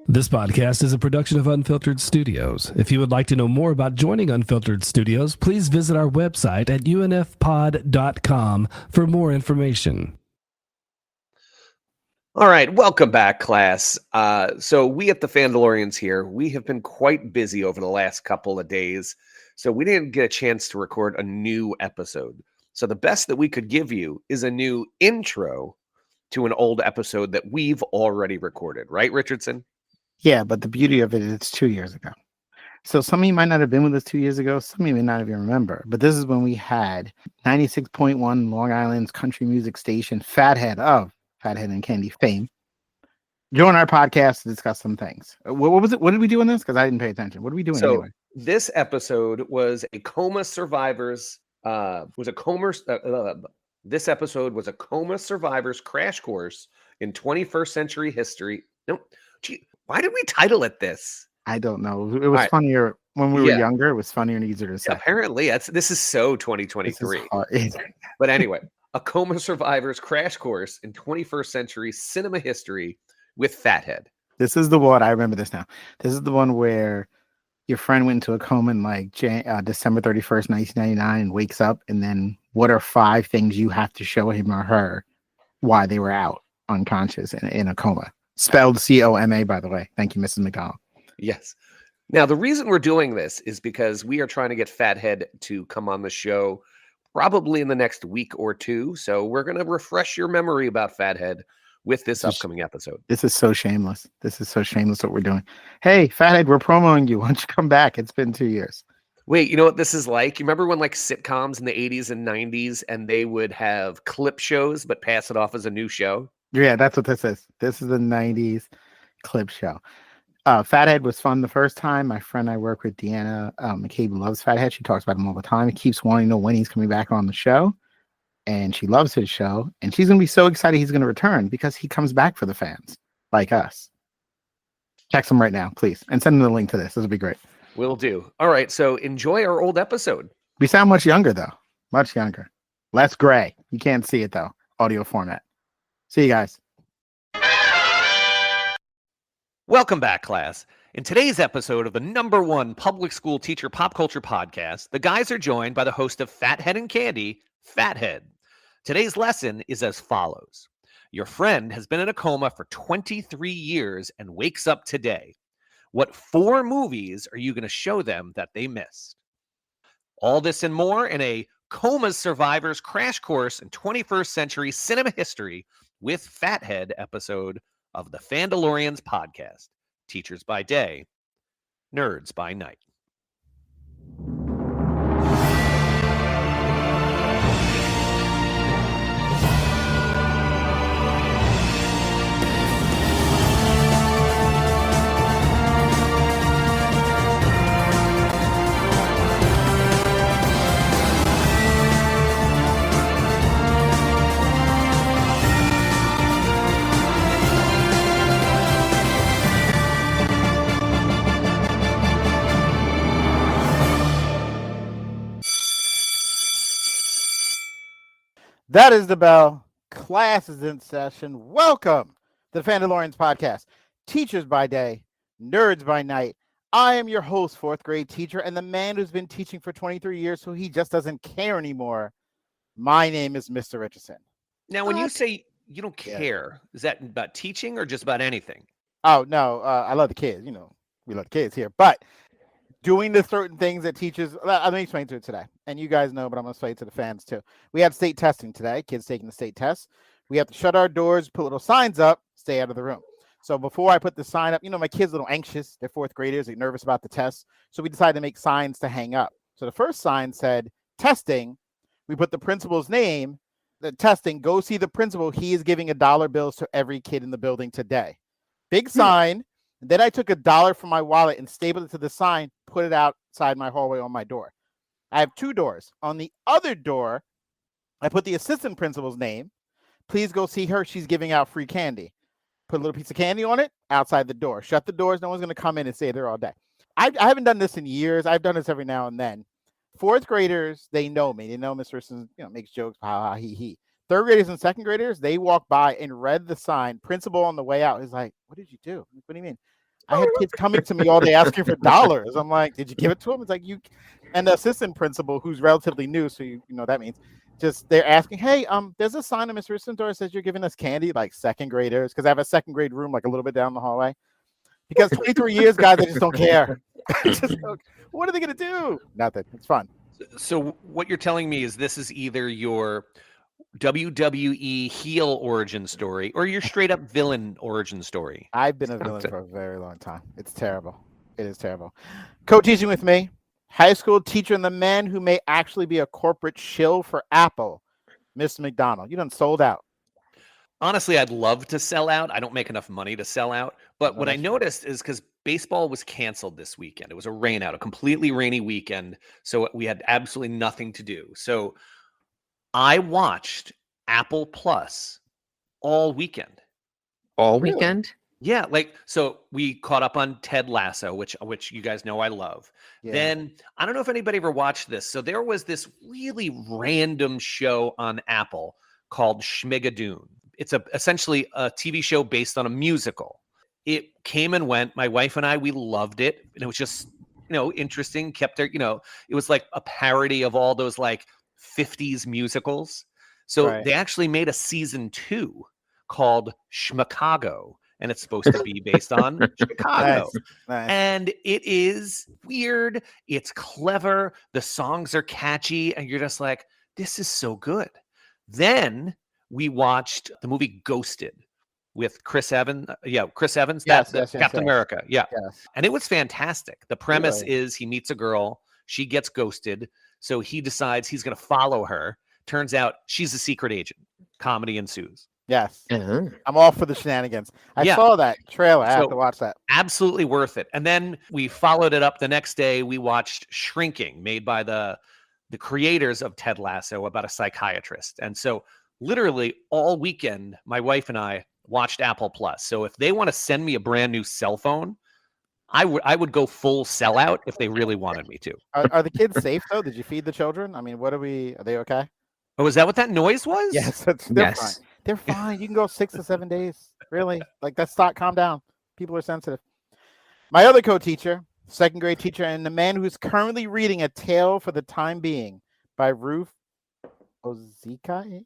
This podcast is a production of Unfiltered Studios. If you would like to know more about joining Unfiltered Studios, please visit our website at unfpod.com for more information. All right, welcome back, class. So we at the Fandalorians here, we have been quite busy over the last couple of days, so we didn't get a chance to record a new episode. So the best that we could give you is a new intro to an old episode that we've already recorded, right, Richardson? Yeah, but the beauty of it is it's 2 years ago. So some of you might not have been with us 2 years ago. Some of you may not even remember. But this is when we had 96.1 Long Island's country music station, Phathead and Cande fame, join our podcast to discuss some things. What was it? What did we do in this? Because I didn't pay attention. What are we doing anyway? This episode was a Coma survivors. This episode was a Coma survivors crash course in 21st century history. No, gee, why did we title it this? I don't know. It was funnier when we were younger. It was funnier and easier to say. Apparently, this is so 2023. But anyway, a Coma survivors crash course in 21st century cinema history with Phathead. This is the one. I remember this now. This is the one where your friend went into a coma in like December 31st, 1999 and wakes up. And then what are 5 things you have to show him or her why they were out unconscious in a coma? Spelled COMA, by the way. Thank you, Mrs. McDonald. Yes. Now, the reason we're doing this is because we are trying to get Phathead to come on the show probably in the next week or two. So we're going to refresh your memory about Phathead with this upcoming episode. This is so shameless. This is so shameless what we're doing. Hey, Phathead, we're promoting you. Why don't you come back? It's been 2 years. Wait, you know what this is like? You remember when like sitcoms in the 80s and 90s and they would have clip shows but pass it off as a new show? Yeah, that's what this is. This is the 90s clip show. Phathead was fun the first time. My friend I work with, Deanna McCabe, loves Phathead. She talks about him all the time. He keeps wanting to know when he's coming back on the show. And she loves his show. And she's going to be so excited he's going to return because he comes back for the fans like us. Text him right now, please. And send him the link to this. This will be great. Will do. All right. So enjoy our old episode. We sound much younger, though. Much younger. Less gray. You can't see it, though. Audio format. See you guys. Welcome back, class. In today's episode of the #1 public school teacher pop culture podcast, the guys are joined by the host of Phathead and Cande, Phathead. Today's lesson is as follows. Your friend has been in a coma for 23 years and wakes up today. What 4 movies are you going to show them that they missed? All this and more in a Coma survivors crash course in 21st century cinema history with Phathead episode of the Fandalorians podcast. Teachers by day, nerds by night. That is the bell. Class is in session. Welcome to the Fandalorians podcast. Teachers by day, nerds by night. I am your host, 4th grade teacher, and the man who's been teaching for 23 years, so he just doesn't care anymore. My name is Mr. Richardson. Now, when you say you don't care, is that about teaching or just about anything? Oh, no. I love the kids. You know, we love the kids here. But doing the certain things that teachers, let me explain to it today. And you guys know, but I'm going to explain it to the fans too. We had state testing today, kids taking the state test. We have to shut our doors, put little signs up, stay out of the room. So before I put the sign up, you know, my kids are a little anxious. They're 4th graders. They're nervous about the test. So we decided to make signs to hang up. So the first sign said, testing. We put the principal's name, the testing, go see the principal. He is giving $1 bills to every kid in the building today. Big sign. And then I took $1 from my wallet and stapled it to the sign, put it outside my hallway on my door. I have 2 doors. On the other door, I put the assistant principal's name. Please go see her. She's giving out free candy. Put a little piece of candy on it outside the door. Shut the doors. No one's going to come in and stay there all day. I haven't done this in years. I've done this every now and then. 4th graders, they know me. They know Mr. Richardson, makes jokes, ha ha he. Third graders and second graders, they walked by and read the sign. Principal on the way out is like, "What did you do? What do you mean?" I had kids coming to me all day asking for dollars. I'm like, "Did you give it to them?" It's like you, and the assistant principal, who's relatively new, so you know that means, just they're asking, "Hey, there's a sign on Miss Richardson's door that says you're giving us candy," like second graders, because I have a second grade room like a little bit down the hallway. Because 23 years, guys, they just don't care. What are they gonna do? Nothing. It's fun. So what you're telling me is this is either your WWE heel origin story or your straight up villain origin story. I've been a villain for a very long time. It's terrible. It is terrible. Co-teaching with me, high school teacher and the man who may actually be a corporate shill for Apple, Mr. McDonald. You done sold out. Honestly, I'd love to sell out. I don't make enough money to sell out. But Oh, what I that's true. noticed is because baseball was canceled this weekend, it was a rain out, a completely rainy weekend. So we had absolutely nothing to do. So I watched Apple Plus all weekend. All Really? weekend? Yeah, like so we caught up on Ted Lasso, which you guys know I love. Yeah. Then I don't know if anybody ever watched this. So there was this really random show on Apple called Schmigadoon. It's essentially a TV show based on a musical. It came and went. My wife and I, we loved it. And it was just, interesting. Kept there, it was like a parody of all those like 50s musicals. So Right. they actually made a season 2 called Schmicago. And it's supposed to be based on Chicago. Nice. And it is weird. It's clever. The songs are catchy. And you're just like, this is so good. Then we watched the movie Ghosted with Chris Evans. Chris Evans, Yes, that's yes, Captain yes. America. Yeah. Yes. And it was fantastic. The premise Really? is he meets a girl, she gets ghosted. So he decides he's going to follow her. Turns out she's a secret agent. Comedy ensues. Yes. Uh-huh. I'm all for the shenanigans. I Yeah. saw that trailer. I have So- to watch that. Absolutely worth it. And then we followed it up the next day. We watched Shrinking, made by the creators of Ted Lasso, about a psychiatrist. And so literally all weekend, my wife and I watched Apple Plus. So if they want to send me a brand new cell phone, I would go full sellout if they really wanted me to. Are the kids safe though? Did you feed the children? I mean, are they okay? Oh, is that what that noise was? Yes, they're fine. Yes. They're fine. You can go 6 to 7 days. Really? Like that's calm down. People are sensitive. My other co-teacher, second grade teacher, and the man who's currently reading A Tale for the Time Being by Ruth Ozeki.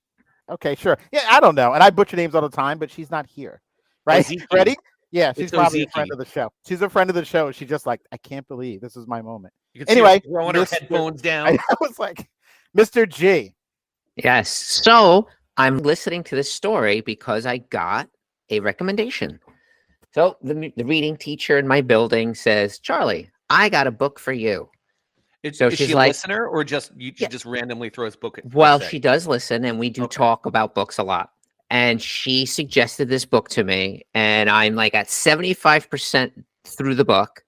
Okay, sure. Yeah, I don't know. And I butcher names all the time, but she's not here. Right? Ozeki. Ready? Yeah, she's It's probably a Ozeki. friend of the show. She's a friend of the show. She's just like, I can't believe this is my moment. You can see Anyway, her throwing her Mr. headphones down. I was like, Mr. G. Yes. So I'm listening to this story because I got a recommendation. So the reading teacher in my building says, Charlie, I got a book for you. So Is she's she a like- listener or she Yeah. just randomly throws book? Well, say? she does listen, and we do Okay. talk about books a lot. And she suggested this book to me, and I'm like at 75% through the book,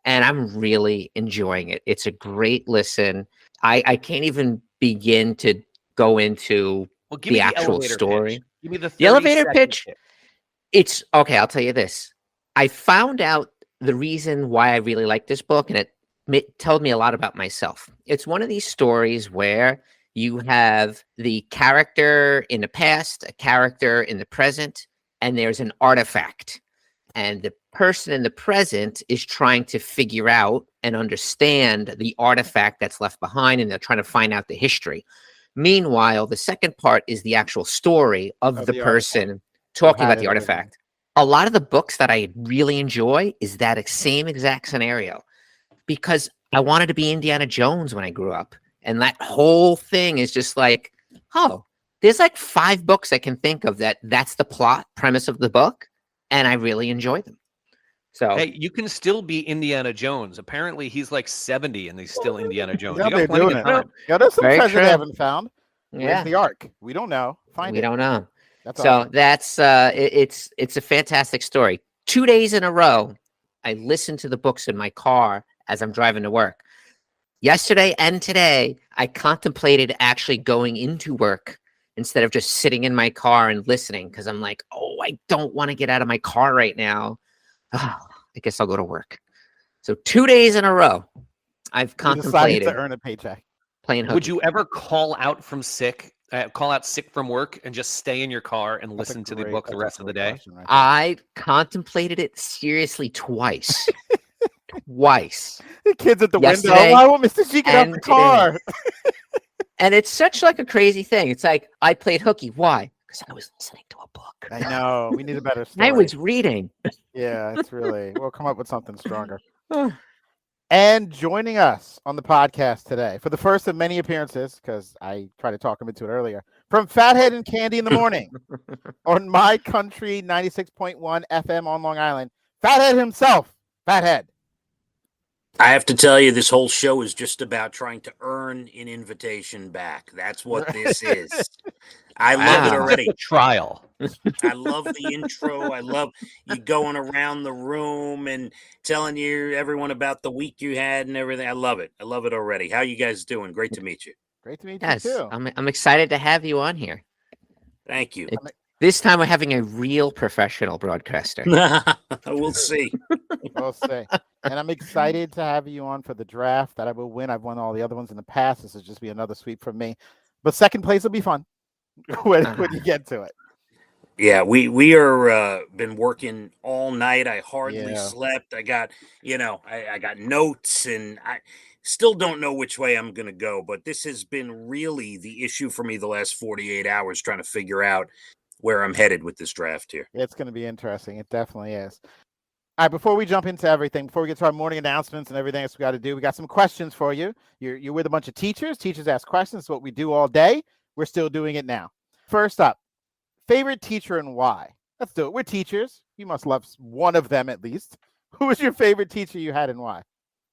and I'm really enjoying it. It's a great listen. I can't even begin to go into Well, give me the actual elevator story. pitch. Give me the The elevator 30-second pitch? It's okay. I'll tell you this. I found out the reason why I really like this book, and it told me a lot about myself. It's one of these stories where you have the character in the past, a character in the present, and there's an artifact. And the person in the present is trying to figure out and understand the artifact that's left behind, and they're trying to find out the history. Meanwhile, the second part is the actual story of Of the the person talking had about it the originally. artifact. A lot of the books that I really enjoy is that same exact scenario, because I wanted to be Indiana Jones when I grew up. And that whole thing is just like, oh, there's like 5 books I can think of that's the plot premise of the book, and I really enjoy them. So Hey, you can still be Indiana Jones. Apparently, he's like 70 and he's still Indiana Jones. Yeah, You got they're plenty doing of it. time. Yeah, there's some Very treasure true. they haven't found. Where's yeah, the Ark? We don't know. Find we it. don't know. That's So awesome. that's it's a fantastic story. 2 days in a row, I listened to the books in my car as I'm driving to work. Yesterday and today, I contemplated actually going into work instead of just sitting in my car and listening, because I'm like, oh, I don't want to get out of my car right now. I guess I'll go to work. So 2 days in a row, I've You decided contemplated to earn a paycheck. playing hooky. Would you ever call out from sick? Call out sick from work and just stay in your car and That's a listen to the great- book the that's a rest of the great day? question right there. I contemplated it seriously twice. Twice. The kids at the window. Yesterday Why won't Mr. G get out the and car? And it's such like a crazy thing. It's like I played hooky. Why? Because I was listening to a book. I know. We need a better story. I was reading. Yeah, it's really. We'll come up with something stronger. And joining us on the podcast today for the first of many appearances, because I tried to talk him into it earlier, from Phathead and Cande in the morning on My Country 96.1 FM on Long Island, Phathead himself, Phathead. I have to tell you, this whole show is just about trying to earn an invitation back. That's what this is. I love it Wow. already. Trial. I love the intro. I love you going around the room and telling everyone about the week you had and everything. I love it. I love it already. How you guys doing? Great to meet you. Great to meet Yes, you too. I'm excited to have you on here. Thank you. This time we're having a real professional broadcaster. We'll see. We'll see. And I'm excited to have you on for the draft that I will win. I've won all the other ones in the past. This will just be another sweep from me. But second place will be fun when you get to it. Yeah, we are been working all night. I hardly Yeah. slept. I got, I got notes, and I still don't know which way I'm going to go. But this has been really the issue for me the last 48 hours, trying to figure out where I'm headed with this draft here. It's going to be interesting. It definitely is. All right, before we jump into everything, before we get to our morning announcements and everything else we got to do, we got some questions for you. You're with a bunch of teachers. Teachers ask questions. It's what we do all day. We're still doing it now. First up, favorite teacher and why? Let's do it. We're teachers. You must love one of them at least. Who was your favorite teacher you had and why?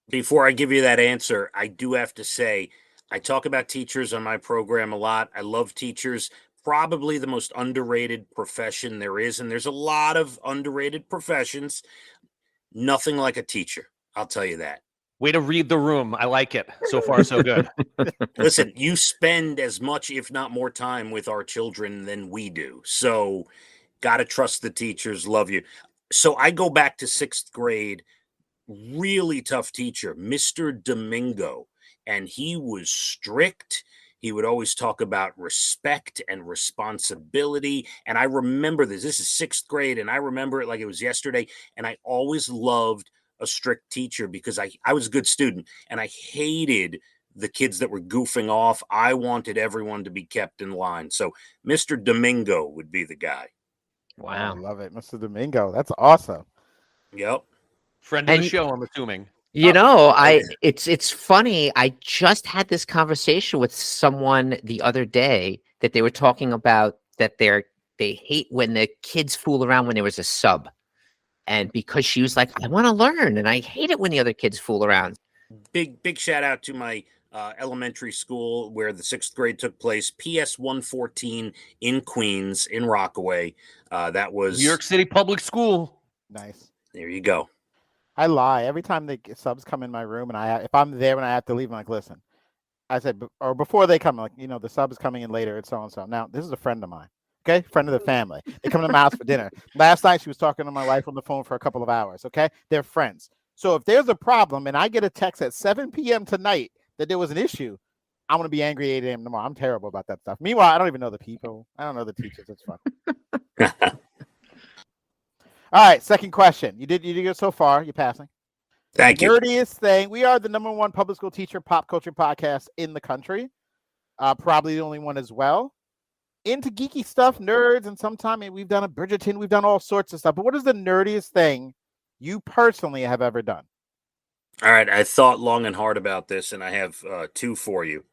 Before I give you that answer, I do have to say, I talk about teachers on my program a lot. I love teachers. Probably the most underrated profession there is. And there's a lot of underrated professions. Nothing like a teacher. I'll tell you that. Way to read the room. I like it. So far, so good. Listen, you spend as much, if not more time with our children than we do. So got to trust the teachers. Love you. So I go back to 6th grade, really tough teacher, Mr. Domingo. And he was strict. He would always talk about respect and responsibility. And I remember this. This is 6th grade, and I remember it like it was yesterday. And I always loved a strict teacher because I was a good student, and I hated the kids that were goofing off. I wanted everyone to be kept in line. So Mr. Domingo would be the guy. Wow. I love it. Mr. Domingo. That's awesome. Yep. Friend of And the show, I'm assuming. You know, it's funny. I just had this conversation with someone the other day that they were talking about that they hate when the kids fool around when there was a sub. And because she was like, I want to learn, and I hate it when the other kids fool around. Big shout out to my elementary school where the 6th grade took place, PS 114 in Queens, in Rockaway. That was New York City Public School. Nice. There you go. I lie. Every time the subs come in my room and if I'm there when I have to leave, I'm like, listen, I said, or before they come, like, the sub is coming in later. It's so-and-so. Now, this is a friend of mine. Okay. Friend of the family. They come to my house for dinner. Last night, she was talking to my wife on the phone for a couple of hours. Okay. They're friends. So if there's a problem and I get a text at 7 p.m. tonight that there was an issue, I'm going to be angry at 8 a.m. tomorrow. I'm terrible about that stuff. Meanwhile, I don't even know the people. I don't know the teachers. It's fun. All right, second question. You did good so far. You're passing. Thank you. Nerdiest thing. We are the #1 public school teacher pop culture podcast in the country. Probably the only one as well. Into geeky stuff, nerds, and sometimes we've done a Bridgerton. We've done all sorts of stuff. But what is the nerdiest thing you personally have ever done? All right, I thought long and hard about this, and I have 2 for you.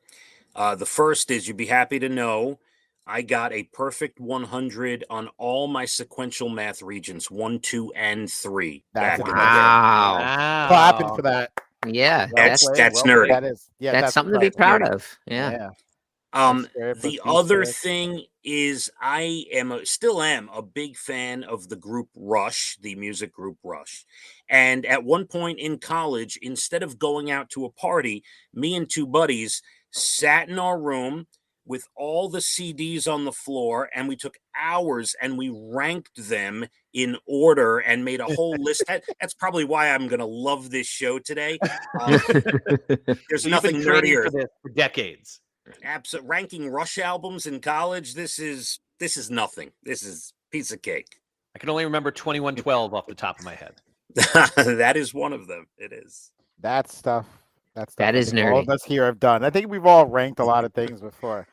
The first is, you'd be happy to know I got a perfect 100 on all my sequential math regions, 1, 2, and 3. That's back in the day. Wow. Clapping for that. Yeah. That's played, nerdy. That is, yeah, That's something to be right. proud of. Yeah. The other thing is I still am a big fan of the group Rush, the music group Rush. And at one point in college, instead of going out to a party, me and 2 buddies sat in our room with all the CDs on the floor, and we took hours and we ranked them in order and made a whole list. That's probably why I'm going to love this show today. There's So nothing you've been training nerdier. for this for decades. Ranking Rush albums in college. This is nothing. This is piece of cake. I can only remember 2112 off the top of my head. That is one of them. It is. That stuff. That is nerdy. All of us here have done. I think we've all ranked a lot of things before.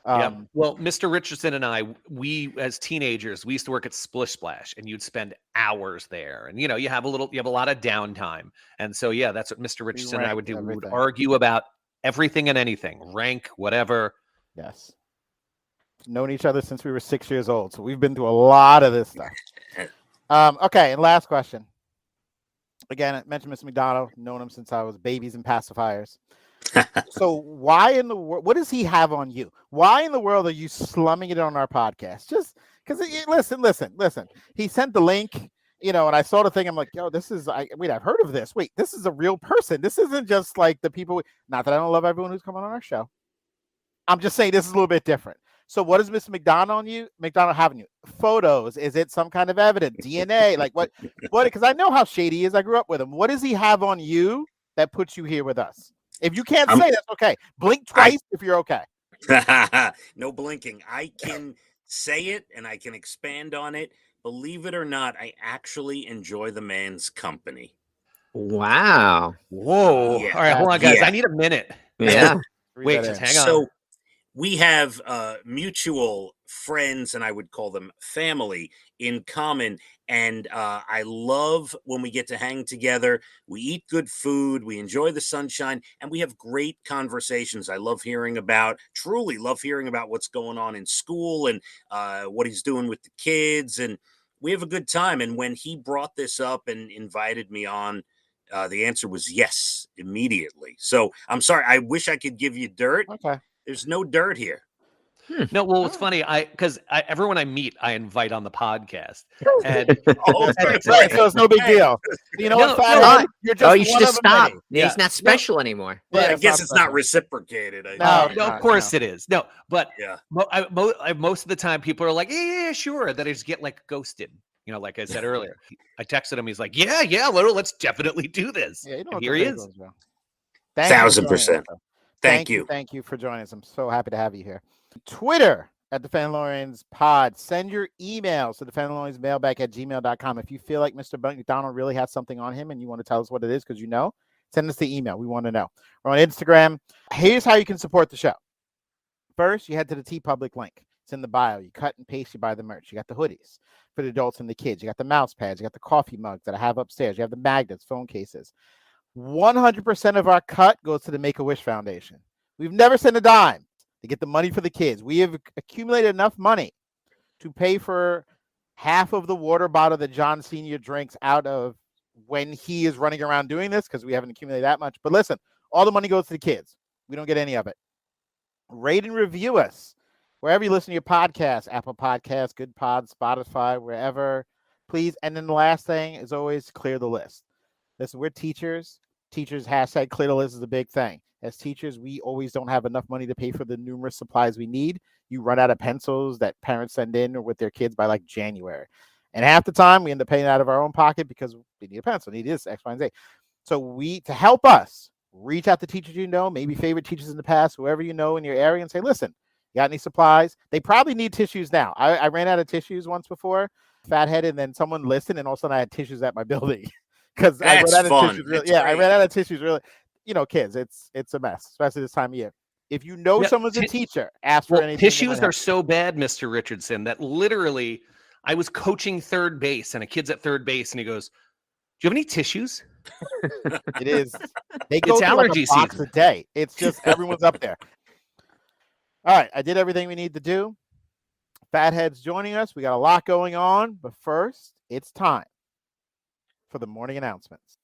Yeah. Well, Mr. Richardson and I, we as teenagers, we used to work at Splish Splash, and you'd spend hours there. And you have a lot of downtime. And so yeah, that's what Mr. Richardson and I would do. We would argue about everything and anything, rank, whatever. Yes. Known each other since we were 6 years old, so we've been through a lot of this stuff. Okay, and last question. Again, I mentioned Mr. McDonald. Known him since I was babies and pacifiers. So why in the world? What does he have on you? Why in the world are you slumming it on our podcast? Just because, listen. He sent the link, and I saw the thing. I'm like, yo, this is. Wait, I've heard of this. Wait, this is a real person. This isn't just like the people. Not that I don't love everyone who's coming on our show. I'm just saying this is a little bit different. So what does Mr. McDonald have on you? Photos? Is it some kind of evidence? DNA? Like what? Because I know how shady he is. I grew up with him. What does he have on you that puts you here with us? If you can't say, that's okay. Blink twice if you're okay. No blinking. I can say it and I can expand on it. Believe it or not, I actually enjoy the man's company. Wow. Whoa. Yeah. All right, hold on, guys. Yeah. I need a minute. Yeah. Wait, just hang on. So we have mutual friends, and I would call them family, in common. And I love when we get to hang together. We eat good food. We enjoy the sunshine, and we have great conversations. I truly love hearing about what's going on in school and what he's doing with the kids. And we have a good time. And when he brought this up and invited me on, the answer was yes immediately. So I'm sorry. I wish I could give you dirt. Okay. There's no dirt here. No, well, it's funny. Because everyone I meet, I invite on the podcast. And Right, so it's no big deal. You know what, Fathead? You're just you should one just of many. stop. Yeah. He's not special anymore. Well, Yeah, I guess it's not special. reciprocated. No, of course it is. No, but Yeah. most of the time people are like, yeah, sure. That I just get like ghosted. Like I said earlier. I texted him. He's like, yeah, let's definitely do this. Yeah, And here he is. 1,000%. Thank you. Thank you for joining us. I'm so happy to have you here. Twitter at Defendalorians Pod. Send your emails to defendaloriansmailbag@gmail.com. If you feel like Mr. McDonald really has something on him and you want to tell us what it is because send us the email. We want to know. We're on Instagram. Here's how you can support the show. First, you head to the TeePublic link. It's in the bio. You cut and paste, you buy the merch. You got the hoodies for the adults and the kids. You got the mouse pads. You got the coffee mugs that I have upstairs. You have the magnets, phone cases. 100% of our cut goes to the Make-A-Wish Foundation. We've never sent a dime to get the money for the kids. We have accumulated enough money to pay for half of the water bottle that John Sr. drinks out of when he is running around doing this because we haven't accumulated that much. But listen, all the money goes to the kids. We don't get any of it. Rate and review us wherever you listen to your podcasts, Apple Podcasts, Good Pods, Spotify, wherever, please. And then the last thing is always clear the list. Listen, we're teachers. Teachers, hashtag clear the list is a big thing. As teachers, we always don't have enough money to pay for the numerous supplies we need. You run out of pencils that parents send in with their kids by like January. And half the time we end up paying out of our own pocket because we need a pencil, need this, X, Y, and Z. So to help us, reach out to teachers maybe favorite teachers in the past, whoever you know in your area, and say, listen, you got any supplies? They probably need tissues now. I ran out of tissues once before, Fathead, and then someone listened, and all of a sudden I had tissues at my building. Because I ran out of tissues. Really, I ran out of tissues. Really, kids, it's a mess, especially this time of year. If you know someone's a teacher, ask for anything. Tissues are so bad, Mr. Richardson, that literally I was coaching third base, and a kid's at third base, and he goes, "Do you have any tissues?" It is. They go through allergy like a box season. a day. It's just everyone's up there. All right, I did everything we need to do. Fathead's joining us. We got a lot going on, but first, it's time for the morning announcements.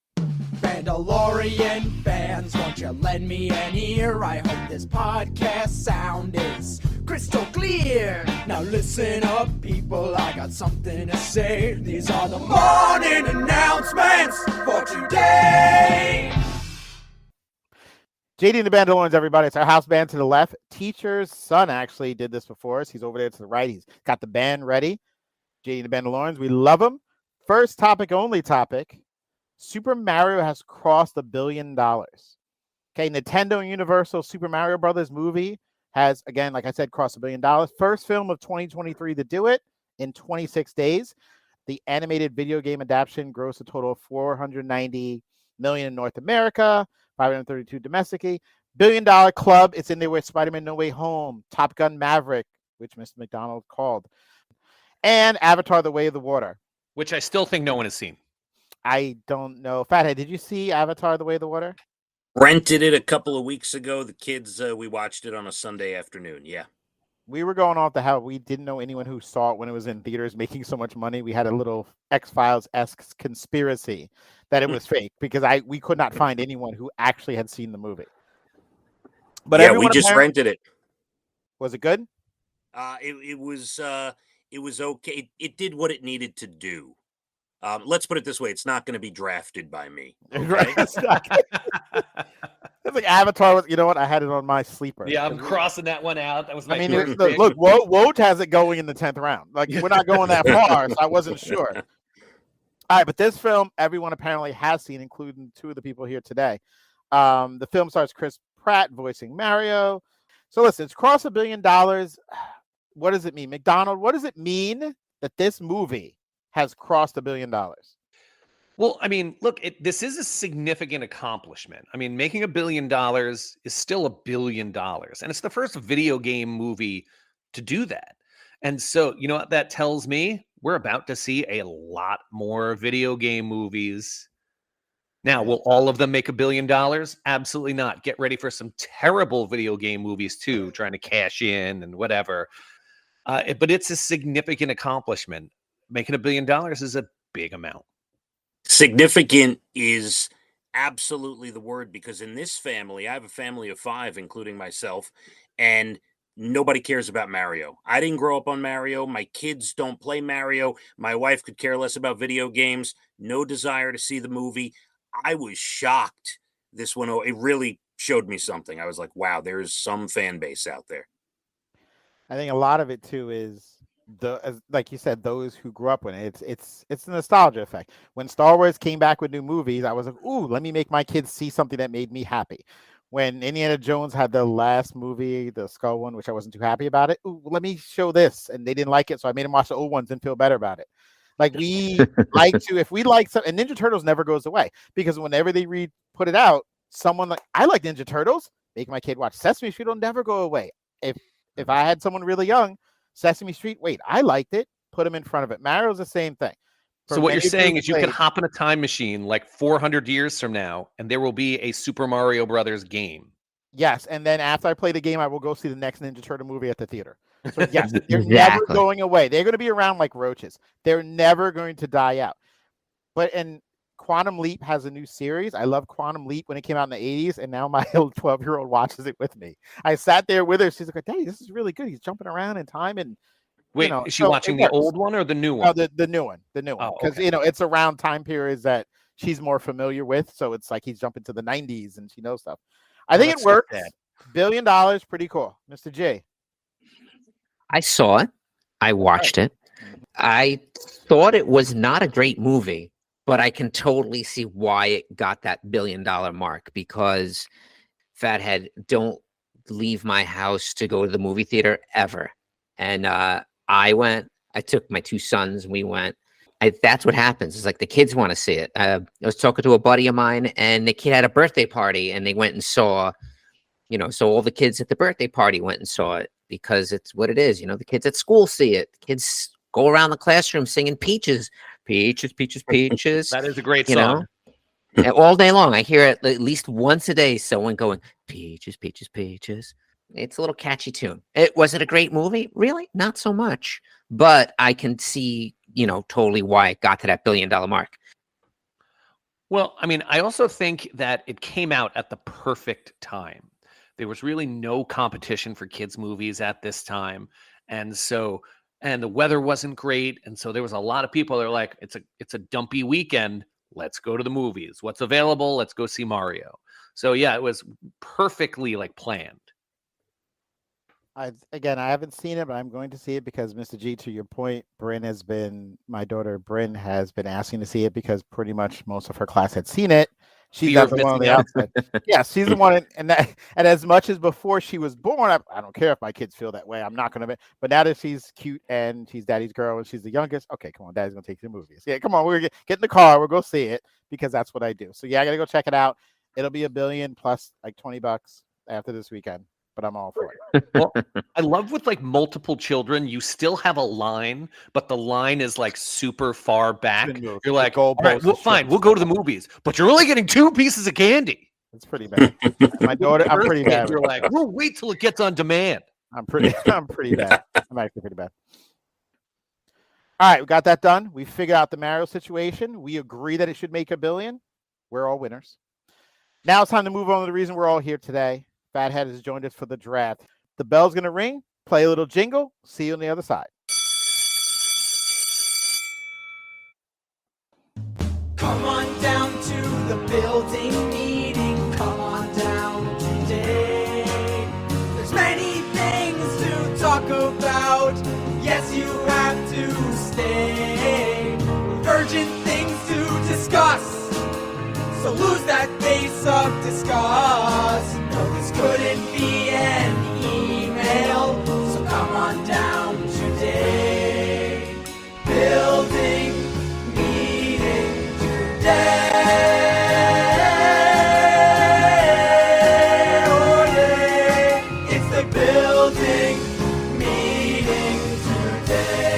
Mandalorian fans, won't you lend me an ear? I hope this podcast sound is crystal clear. Now listen up, people, I got something to say. These are the morning announcements for today. JD and the Mandalorians, everybody. It's our house band to the left. Teacher's son actually did this before us. He's over there to the right. He's got the band ready. JD and the Mandalorians, we love him. First topic, only topic. Super Mario has crossed $1 billion. Okay, Nintendo and Universal Super Mario Brothers movie has, again, like I said, crossed $1 billion. First film of 2023 to do it in 26 days. The animated video game adaptation grossed a total of $490 million in North America, 532 domestically. $1 billion club. It's in there with Spider-Man No Way Home, Top Gun Maverick, which Mr. McDonald called, and Avatar: The Way of the Water, which I still think no one has seen. I don't know. Fathead, did you see Avatar: The Way of the Water? Rented it a couple of weeks ago. The kids, we watched it on a Sunday afternoon. Yeah. We were going off the how we didn't know anyone who saw it when it was in theaters making so much money. We had a little X-Files-esque conspiracy that it was fake because we could not find anyone who actually had seen the movie. But yeah, we just rented it. Was it good? It was okay. It did what it needed to do. Let's put it this way: it's not going to be drafted by me. Okay? It's like Avatar was. You know what? I had it on my sleeper. Yeah, I'm crossing that one out. That was my. I mean, look, Wote has it going in the 10th round. Like we're not going that far, so I wasn't sure. All right, but this film, everyone apparently has seen, including two of the people here today. The film stars Chris Pratt voicing Mario. So listen, it's crossed $1 billion. What does it mean, McDonald? What does it mean that this movie has crossed $1 billion? Well, I mean, look, this is a significant accomplishment. I mean, making $1 billion is still $1 billion. And it's the first video game movie to do that. And so, you know what that tells me? We're about to see a lot more video game movies. Now, will all of them make $1 billion? Absolutely not. Get ready for some terrible video game movies too, trying to cash in and whatever. But it's a significant accomplishment. Making $1 billion is a big amount. Significant is absolutely the word, because in this family, I have a family of 5, including myself, and nobody cares about Mario. I didn't grow up on Mario. My kids don't play Mario. My wife could care less about video games. No desire to see the movie. I was shocked. This one, it really showed me something. I was like, wow, there's some fan base out there. I think a lot of it too is like you said, those who grew up with it. It's the nostalgia effect. When Star Wars came back with new movies, I was like, ooh, let me make my kids see something that made me happy. When Indiana Jones had the last movie, the Skull one, which I wasn't too happy about it, ooh, let me show this, and they didn't like it, so I made them watch the old ones and feel better about it. Like we like to, if we like something, and Ninja Turtles never goes away, because whenever they put it out, someone like, I like Ninja Turtles, make my kid watch Sesame Street, will never go away. If I had someone really young, Sesame Street, wait, I liked it, put them in front of it. Mario's the same thing. So what you're saying is you can hop in a time machine like 400 years from now, and there will be a Super Mario Brothers game. Yes, and then after I play the game, I will go see the next Ninja Turtle movie at the theater. So yes, they're never going away. They're going to be around like roaches. They're never going to die out. And Quantum Leap has a new series. I love Quantum Leap when it came out in the 80s, and now my 12-year-old watches it with me. I sat there with her. She's like, Daddy, this is really good. He's jumping around in time. And wait, is she watching the old one or the new one? No, the new one. The new one. Because, it's around time periods that she's more familiar with. So it's like he's jumping to the 90s and she knows stuff. I think it works. $1 billion, pretty cool. Mr. J. I saw it. I watched it. I thought it was not a great movie, but I can totally see why it got that $1 billion mark, because Fathead, don't leave my house to go to the movie theater ever. And I went. I took my 2 sons. We went. That's what happens. It's like the kids want to see it. I was talking to a buddy of mine, and the kid had a birthday party, and they went and saw, so all the kids at the birthday party went and saw it, because it's what it is. The kids at school see it. The kids go around the classroom singing Peaches, Peaches, Peaches, Peaches. That is a great song. And all day long. I hear it at least once a day, someone going, Peaches, Peaches, Peaches. It's a little catchy tune. Was it a great movie? Really? Not so much. But I can see, totally why it got to that $1 billion mark. Well, I mean, I also think that it came out at the perfect time. There was really no competition for kids' movies at this time. And the weather wasn't great. And so there was a lot of people that are like, it's a dumpy weekend. Let's go to the movies. What's available? Let's go see Mario. So yeah, it was perfectly planned. I haven't seen it, but I'm going to see it because, Mr. G, to your point, my daughter Bryn has been asking to see it because pretty much most of her class had seen it. She's Fear not of the one on missing the out. outside. Yeah, she's the one, and as much as before she was born, I don't care if my kids feel that way. I'm not gonna. But now that she's cute and she's daddy's girl and she's the youngest, okay, come on, daddy's gonna take you to the movies. Yeah, come on, we're gonna get in the car, we'll go see it because that's what I do. So yeah, I gotta go check it out. It'll be $1 billion plus like $20 after this weekend, but I'm all for it. Well, I love with like multiple children, you still have a line, but the line is like super far back. Moved. You're The like, all right, goalpost well, is fine, changed. we'll go to the movies, but you're only getting 2 pieces of candy. It's pretty bad. My daughter, I'm First pretty kid, bad. You're like, we'll wait till it gets on demand. I'm pretty bad. I'm actually pretty bad. All right, we got that done. We figured out the Mario situation. We agree that it should make $1 billion. We're all winners. Now it's time to move on to the reason we're all here today. Phathead has joined us for the draft. The bell's going to ring. Play a little jingle. See you on the other side. Come on down to the building meeting. Come on down today. There's many things to talk about. Yes, you have to stay. Urgent things to discuss. So lose that face of disgust. No, this couldn't be an email. So come on down today. Building meeting today. Oh yeah, it's the building meeting today.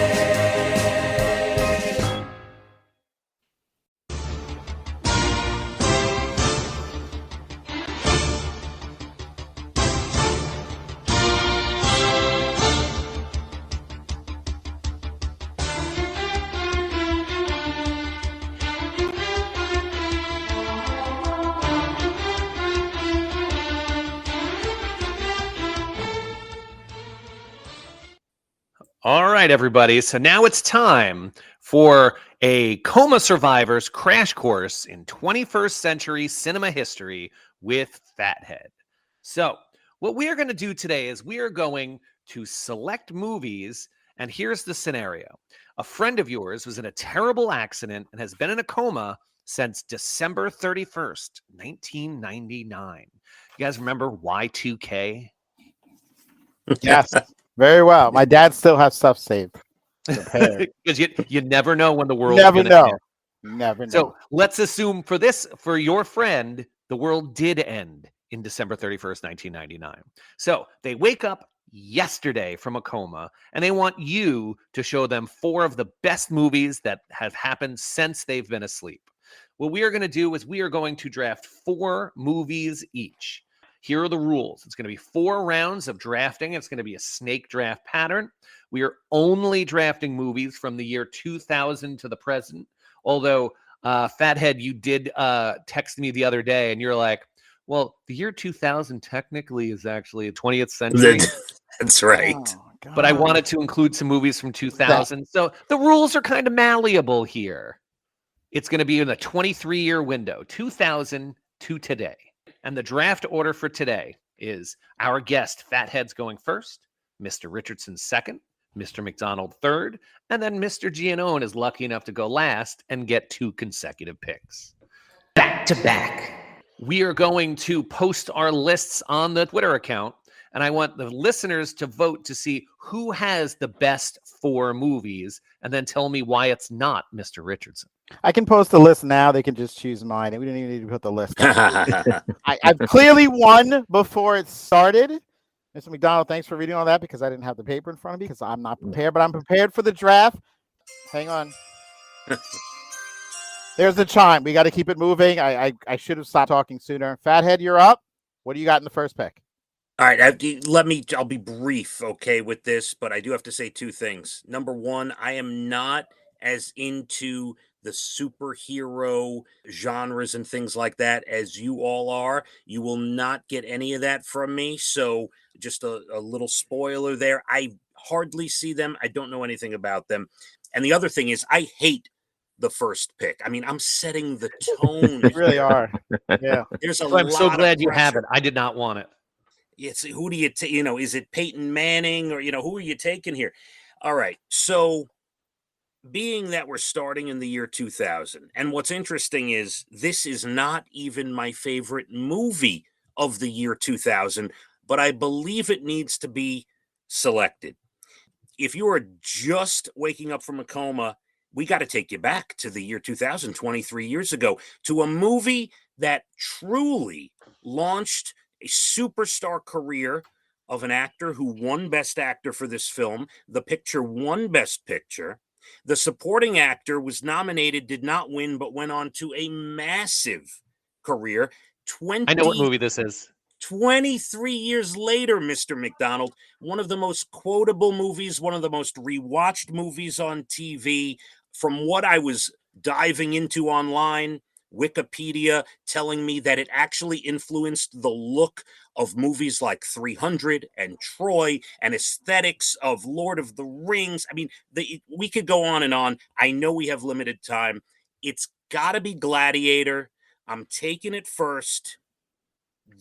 All right, everybody. So now it's time for a Coma survivor's crash course in 21st century cinema history with Phathead. So what we are going to do today is we are going to select movies, and here's the scenario. A friend of yours was in a terrible accident and has been in a coma since December 31st, 1999. You guys remember Y2K? Yes, very well. My dad still has stuff saved. Prepared. Because you never know when the world Never know. Never know. So let's assume for your friend, the world did end in December 31st, 1999. So they wake up yesterday from a coma and they want you to show them 4 of the best movies that have happened since they've been asleep. What we are going to do is we are going to draft 4 movies each. Here are the rules. It's going to be 4 rounds of drafting. It's going to be a snake draft pattern. We are only drafting movies from the year 2000 to the present. Although, Phathead, you did text me the other day and you're like, well, the year 2000 technically is actually a 20th century. That's right. Oh, but I wanted to include some movies from 2000. So the rules are kind of malleable here. It's going to be in a 23-year window, 2000 to today. And the draft order for today is our guest, Phathead's going first, Mr. Richardson second, Mr. McDonald third, and then Mr. Giannone is lucky enough to go last and get 2 consecutive picks. Back to back. We are going to post our lists on the Twitter account, and I want the listeners to vote to see who has the best 4 movies, and then tell me why it's not Mr. Richardson. I can post a list now. They can just choose mine, and we don't even need to put the list. I've clearly won before it started. Mr. McDonald, thanks for reading all that because I didn't have the paper in front of me because I'm not prepared, but I'm prepared for the draft. Hang on. There's the chime. We got to keep it moving. I should have stopped talking sooner. Phathead, you're up. What do you got in the first pick? All right, I'll be brief, okay, with this, but I do have to say 2 things. Number 1, I am not as into the superhero genres and things like that as you all are. You will not get any of that from me. So just a little spoiler there. I hardly see them. I don't know anything about them. And the other thing is I hate the first pick. I mean, I'm setting the tone. You really are. Yeah. There's a So I'm so lot glad of you have pressure. it. I did not want it. It's who do you is it Peyton Manning or who are you taking here? All right. So being that we're starting in the year 2000, and what's interesting is this is not even my favorite movie of the year 2000, but I believe it needs to be selected. If you are just waking up from a coma, we got to take you back to the year 2000, 23 years ago, to a movie that truly launched a superstar career of an actor who won Best Actor for this film. The picture won Best Picture. The supporting actor was nominated, did not win, but went on to a massive career. I know what movie this is. 23 years later, Mr. McDonald, one of the most quotable movies, one of the most rewatched movies on TV. From what I was diving into online, Wikipedia telling me that it actually influenced the look of movies like 300 and Troy and aesthetics of Lord of the Rings. I mean, we could go on and on. I know we have limited time. It's got to be Gladiator. I'm taking it first.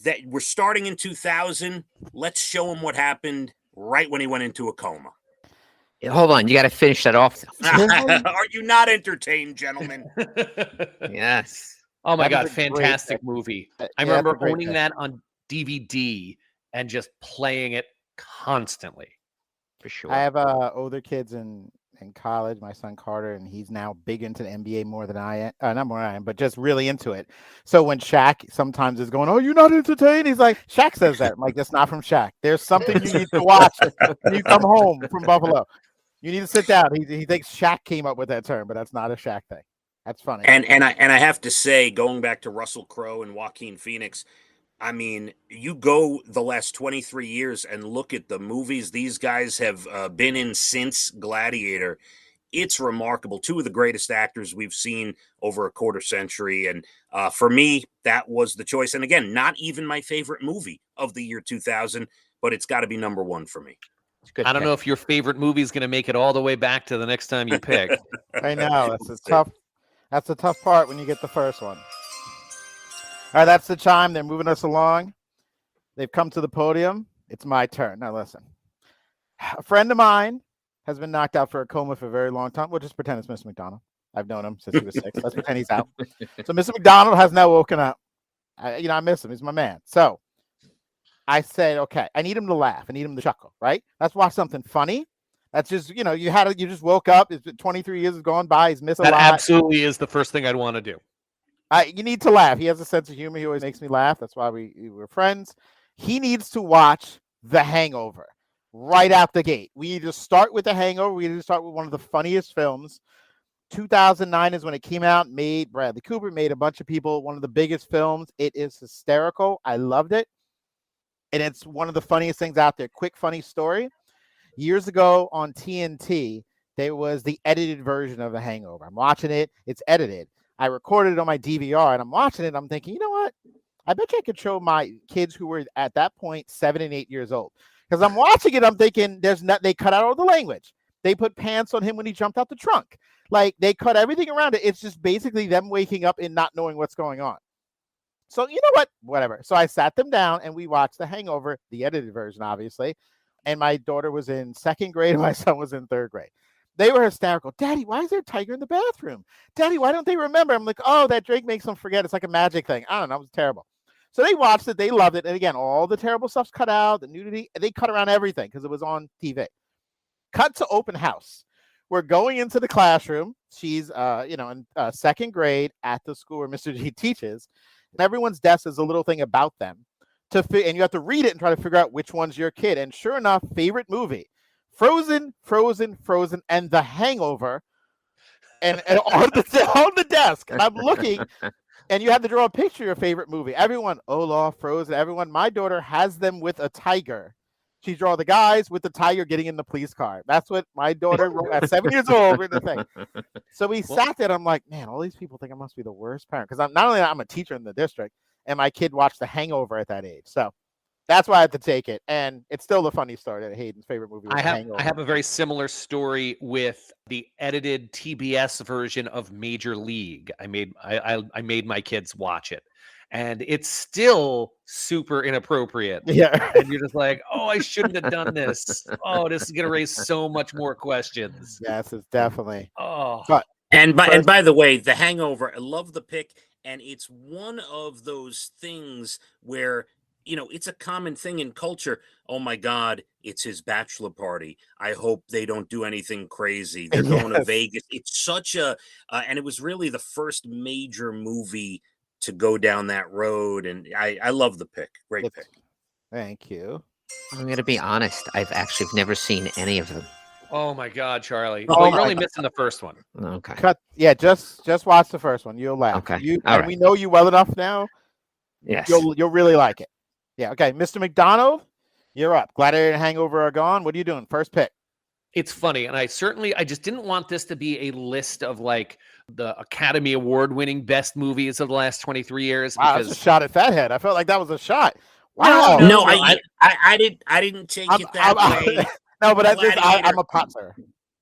That we're starting in 2000. Let's show him what happened right when he went into a coma. Hold on, you got to finish that off. Are you not entertained, gentlemen? Yes. Oh my That God, was a great fantastic pick. movie. Yeah, I that's remember a great owning pick. that on DVD and just playing it constantly. For sure. I have older kids in college, my son Carter, and he's now big into the NBA more than I am. Not more than I am, but just really into it. So when Shaq sometimes is going, "Oh, you're not entertained," he's like, "Shaq says that." I'm like, that's not from Shaq. There's something you need to watch when you come home from Buffalo. You need to sit down. He thinks Shaq came up with that term, but that's not a Shaq thing. That's funny. And I have to say, going back to Russell Crowe and Joaquin Phoenix, I mean, you go the last 23 years and look at the movies these guys have been in since Gladiator. It's remarkable. Two of the greatest actors we've seen over a quarter century. And for me, that was the choice. And again, not even my favorite movie of the year 2000, but it's got to be number one for me. I don't know if your favorite movie is going to make it all the way back to the next time you pick. I know that's a tough part when you get the first one. All right, that's the chime. They're moving us along. They've come to the podium. It's my turn. Now listen. A friend of mine has been knocked out for a coma for a very long time. We'll just pretend it's Mr. McDonald. I've known him since he was 6. Let's pretend he's out. So Mr. McDonald has now woken up. I miss him. He's my man. So I said, okay, I need him to laugh. I need him to chuckle, right? Let's watch something funny. That's just, you just woke up. It's 23 years has gone by. He's missed a That lot. absolutely is the first thing I'd want to do. You need to laugh. He has a sense of humor. He always makes me laugh. That's why we were friends. He needs to watch The Hangover right out the gate. We need to start with The Hangover. We need to start with one of the funniest films. 2009 is when it came out. Made Bradley Cooper, made a bunch of people. One of the biggest films. It is hysterical. I loved it. And it's one of the funniest things out there. Quick, funny story. Years ago on TNT, there was the edited version of The Hangover. I'm watching it. It's edited. I recorded it on my DVR and I'm watching it. I'm thinking, you know what? I bet you I could show my kids who were at that point 7 and 8 years old. Because I'm watching it, I'm thinking they cut out all the language. They put pants on him when he jumped out the trunk. Like they cut everything around it. It's just basically them waking up and not knowing what's going on. So you know what? Whatever. So I sat them down and we watched The Hangover, the edited version, obviously. And my daughter was in 2nd grade and my son was in 3rd grade. They were hysterical. Daddy, why is there a tiger in the bathroom? Daddy, why don't they remember? I'm like, oh, that drink makes them forget. It's like a magic thing. I don't know. It was terrible. So they watched it. They loved it. And again, all the terrible stuff's cut out, the nudity. They cut around everything because it was on TV. Cut to open house. We're going into the classroom. She's, in 2nd grade at the school where Mr. G teaches. And everyone's desk is a little thing about them. And you have to read it and try to figure out which one's your kid. And sure enough, favorite movie. Frozen, and The Hangover, and on the desk. And I'm looking, and you have to draw a picture of your favorite movie. Everyone, Olaf, Frozen, everyone. My daughter has them with a tiger. She draw the guys with the tiger getting in the police car. That's what my daughter wrote at 7 years old. Wrote the thing. So we sat there. I'm like, man, all these people think I must be the worst parent because I'm a teacher in the district, and my kid watched The Hangover at that age. So That's why I had to take it, and it's still the funny story that Hayden's favorite movie was I Hangover. have a very similar story with the edited TBS version of Major League. I made my kids watch it, and it's still super inappropriate. Yeah. And you're just like, oh, I shouldn't have done this. Oh, this is gonna raise so much more questions. Yes, it's definitely. Oh, But And by the way, The Hangover, I love the pick, and it's one of those things where it's a common thing in culture. Oh my God, it's his bachelor party. I hope they don't do anything crazy. They're going to Vegas. It's such a, and it was really the first major movie to go down that road. And I love the pick. Great pick. Thank you. I'm going to be honest. I've actually never seen any of them. oh my God, Charlie. Oh Well, you're my only God. missing the first one. Okay. Cut. Yeah, just watch the first one. You'll laugh. Okay. And All right. we know you well enough now. Yes. You'll really like it. Yeah. Okay, Mr. McDonald, you're up. Gladiator and Hangover are gone. What are you doing? First pick. It's funny, and I just didn't want this to be a list of like the Academy Award winning best movies of the last 23 years. Wow, because that's a shot at Fathead. I felt like that was a shot. Wow. No, I didn't take it that way. No, but I'm Gladiator. a pot sir.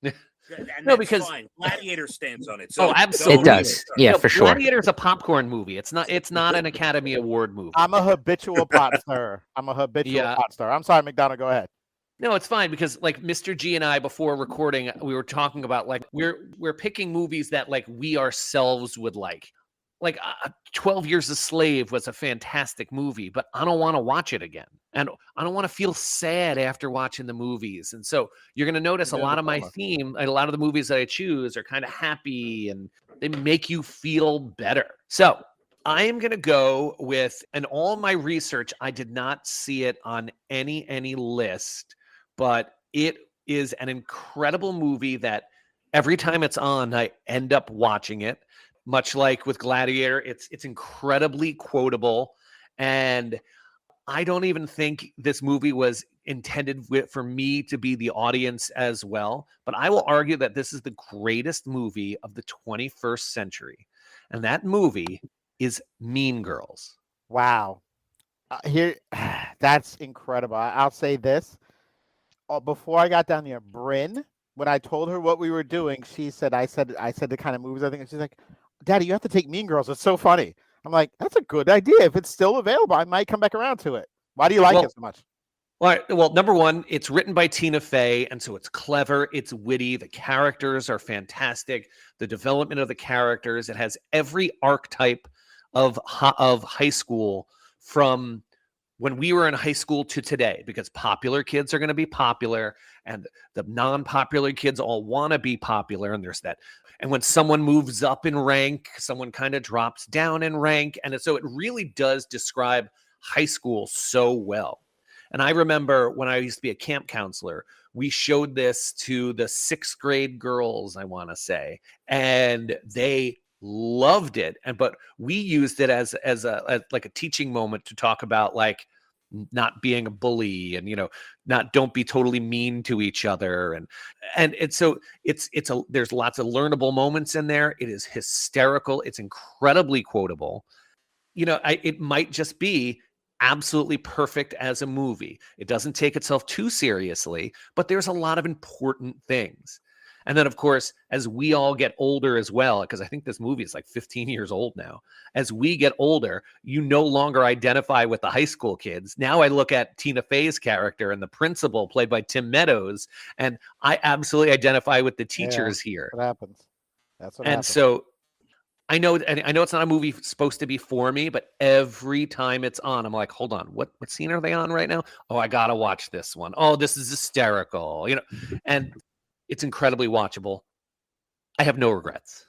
And No, that's because- fine. Gladiator stands on it. So Oh, absolutely. It does. Yeah, No, for sure. Gladiator's a popcorn movie. It's not an Academy Award movie. I'm a habitual pot stir. Pot stir. I'm sorry, McDonald. Go ahead. No, it's fine because like Mr. G and I before recording, we were talking about like we're picking movies that like we ourselves would like. Like 12 Years a Slave was a fantastic movie, but I don't want to watch it again. And I don't want to feel sad after watching the movies. And so you're going to notice a lot of my theme, a lot of the movies that I choose are kind of happy and they make you feel better. So I am going to go with, and all my research, I did not see it on any list, but it is an incredible movie that every time it's on, I end up watching it. Much like with Gladiator, it's incredibly quotable, and I don't even think this movie was intended for me to be the audience as well. But I will argue that this is the greatest movie of the 21st century, and that movie is Mean Girls. Wow. That's incredible. I'll say this. Before I got down there, Bryn, when I told her what we were doing, she said, I said the kind of movies I think, and she's like, Daddy, you have to take Mean Girls. It's so funny. I'm like, that's a good idea. If it's still available, I might come back around to it. Why do you like it so much? Well, number one, it's written by Tina Fey, and so it's clever, it's witty, the characters are fantastic, the development of the characters, it has every archetype of high school from when we were in high school to today, because popular kids are going to be popular and the non-popular kids all want to be popular. And there's that. And when someone moves up in rank, someone kind of drops down in rank. And so it really does describe high school so well. And I remember when I used to be a camp counselor, we showed this to the 6th grade girls, I want to say, and they loved it. But we used it as like a teaching moment to talk about like not being a bully and don't be totally mean to each other and so there's lots of learnable moments in there. It is hysterical. It's incredibly quotable. It might just be absolutely perfect as a movie. It doesn't take itself too seriously, but there's a lot of important things. And then, of course, as we all get older as well, because I think this movie is like 15 years old now. As we get older, you no longer identify with the high school kids. Now I look at Tina Fey's character and the principal played by Tim Meadows, and I absolutely identify with the teachers here. What happens? That's what and happens. So I know it's not a movie supposed to be for me, but every time it's on, I'm like, hold on, what scene are they on right now? Oh, I gotta watch this one. Oh, this is hysterical, and it's incredibly watchable. I have no regrets.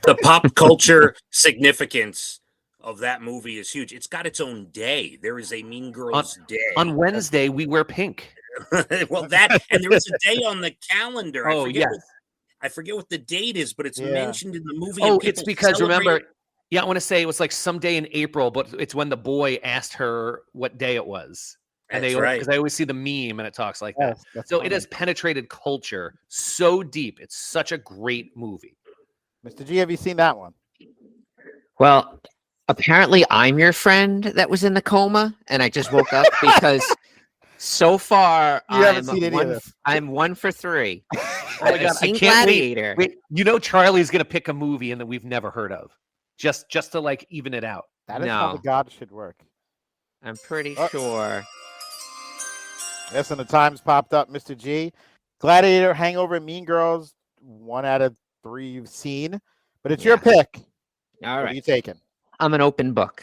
The pop culture significance of that movie is huge. It's got its own day. There is a Mean Girls Day. On Wednesday, we wear pink. Well, and there is a day on the calendar. Oh, yes. I forget what the date is, but it's mentioned in the movie. Oh, it's because remember, I want to say it was like someday in April, but it's when the boy asked her what day it was. And because I always see the meme and it talks like that. So funny. It has penetrated culture so deep. It's such a great movie. Mr. G, have you seen that one? Well, Apparently, I'm your friend that was in the coma, and I just woke up because so far You haven't seen any of this. I'm 1 for 3. Oh my I've God, I seen can't Gladiator. wait. You know, Charlie's gonna pick a movie and that we've never heard of, just to like even it out. That is how the gods should work. I'm pretty Oh. sure. Listen, the Times popped up, Mr. G. Gladiator, Hangover, Mean Girls, 1 out of 3 you've seen, but it's your pick. All What right. are you taking? I'm an open book.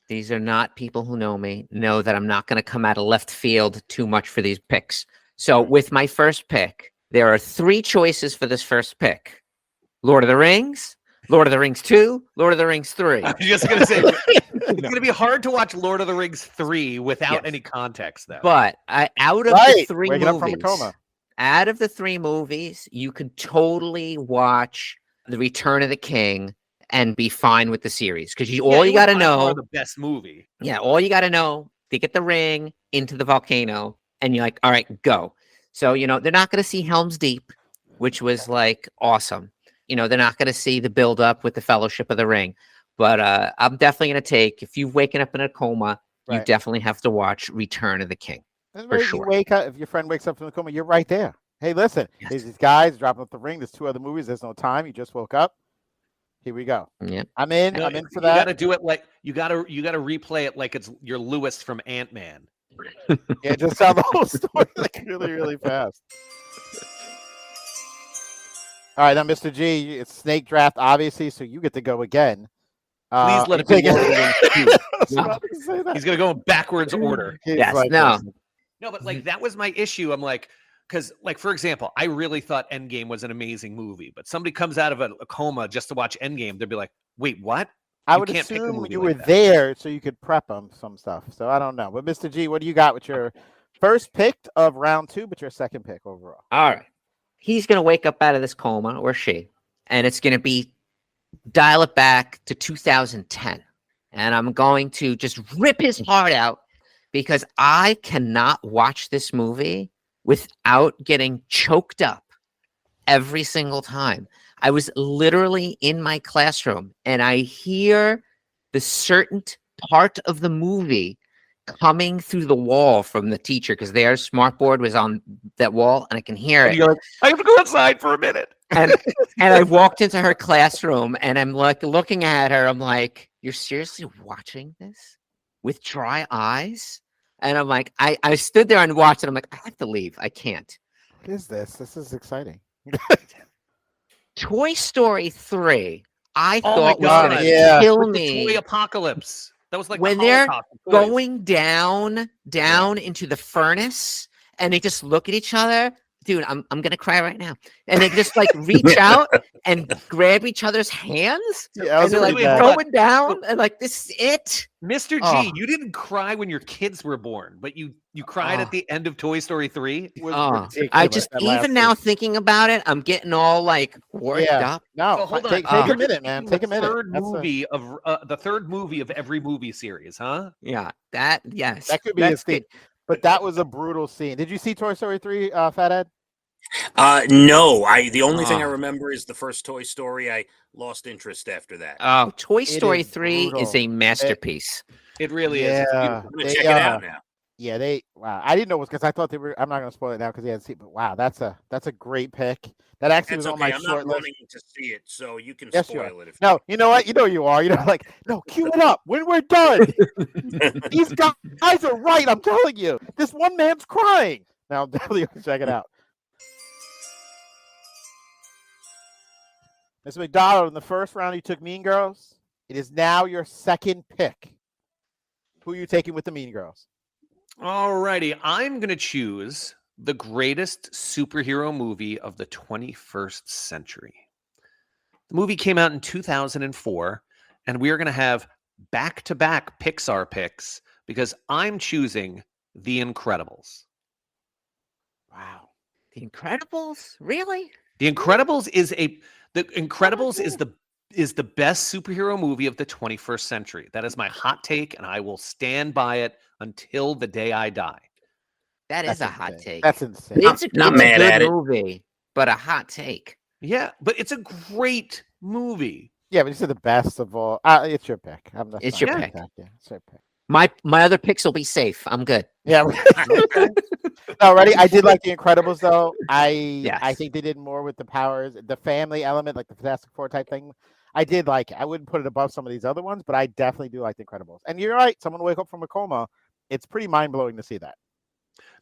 These are not people who know me, know that I'm not going to come out of left field too much for these picks. So with my first pick, there are 3 choices for this first pick. Lord of the Rings, Lord of the Rings 2, Lord of the Rings 3. I was just gonna say it's gonna be hard to watch Lord of the Rings 3 without any context, though. But out of the 3 Waking up from a movies, coma. out of the 3 movies, you could totally watch The Return of the King and be fine with the series because all you got to know, the best movie. Yeah, all you got to know, they get the ring into the volcano, and you're like, all right, go. So they're not going to see Helm's Deep, which was like awesome. They're not going to see the build up with the Fellowship of the Ring. But I'm definitely going to take, if you've waken up in a coma, you definitely have to watch Return of the King. For sure. You wake up, if your friend wakes up from the coma, you're right there. Hey, listen, there's these guys dropping up the ring. There's 2 other movies. There's no time. You just woke up. Here we go. Yeah, I'm in. No, I'm in for you that. got to do it like you got to replay it like it's you're Lewis from Ant-Man. Yeah, just tell the whole story like really, really fast. All right, now, Mr. G, it's snake draft, obviously, so you get to go again. Please let it be. He's gonna go in backwards order. Yes, no. No, but like that was my issue. I'm like, because like for example, I really thought Endgame was an amazing movie, but somebody comes out of a coma just to watch Endgame, they'd be like, "Wait, what?" I would assume you were there so you could prep them some stuff. So I don't know. But Mr. G, what do you got with your first pick of round 2, but your second pick overall? All right. He's going to wake up out of this coma, or she, and it's going to be dial it back to 2010. And I'm going to just rip his heart out because I cannot watch this movie without getting choked up every single time. I was literally in my classroom and I hear the certain part of the movie coming through the wall from the teacher because their smartboard was on that wall and I can hear it. You're like, I have to go outside for a minute. And I walked into her classroom and I'm like looking at her. I'm like, you're seriously watching this with dry eyes? And I'm like, I stood there and watched it. I'm like, I have to leave. I can't. What is this? This is exciting. Toy Story 3, I Oh thought my was God, going to yeah. kill With me. the toy apocalypse. That was like When the they're Holocaust of toys. going down into the furnace and they just look at each other. Dude, I'm gonna cry right now. And they just like reach out and grab each other's hands. Yeah, And they're like going down and like, this is it. Mr. G, Oh. you didn't cry when your kids were born, but you cried at the end of Toy Story 3. I just even now thinking about it, I'm getting all like worked up. No, So hold on. take a minute, man. Take a minute. The third movie of every movie series, huh? Yeah, yes. That could be a scene. But that was a brutal scene. Did you see Toy Story 3, Phathead? No. The only thing I remember is the first Toy Story. I lost interest after that. Oh, Toy Story 3 brutal. is a masterpiece. It really is. It's Yeah. beautiful. I'm gonna check it out now. Yeah, wow. I didn't know it was because I thought they were. I'm not going to spoil it now because they hadn't seen. But wow, that's a great pick. That actually That's was okay. on my I'm short not list. running to see it, so you can Yes, you spoil it. No, you know what? You know you are. Like, no, cue it up when we're done. These guys are right. I'm telling you. This one man's crying. Now, definitely check it out. Mr. McDonald, in the first round, you took Mean Girls. It is now your second pick. Who are you taking with the Mean Girls? All righty. I'm going to choose the greatest superhero movie of the 21st century. The movie came out in 2004, and we are going to have back-to-back Pixar picks because I'm choosing The Incredibles. Wow. The Incredibles? Really? The Incredibles is the best superhero movie of the 21st century. That is my hot take, and I will stand by it until the day I die. That's a hot take. That's insane. It's Not a mad good at it. movie, but a hot take. Yeah, but it's a great movie. Yeah, but you said the best of all. It's your pick. It's your pick. Yeah, it's your pick. My other picks will be safe. I'm good. Yeah. Okay. No, ready? I did like the Incredibles though. I Yes. think they did more with the powers, the family element, like the Fantastic Four type thing. I did like it. I wouldn't put it above some of these other ones, but I definitely do like the Incredibles. And you're right. Someone wake up from a coma. It's pretty mind blowing to see that.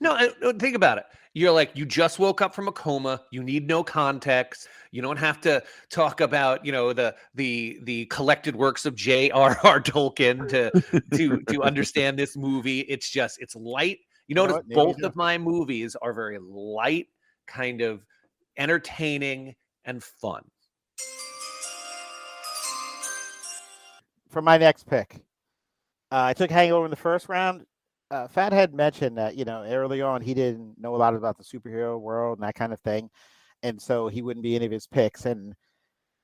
No, think about it. You're like, you just woke up from a coma. You need no context. You don't have to talk about, the collected works of J.R.R. Tolkien to understand this movie. It's light. You know notice what? Maybe you both do. of my movies are very light, kind of entertaining and fun. For my next pick, I took Hangover in the first round. Fathead mentioned that early on he didn't know a lot about the superhero world and that kind of thing, and so he wouldn't be any of his picks. And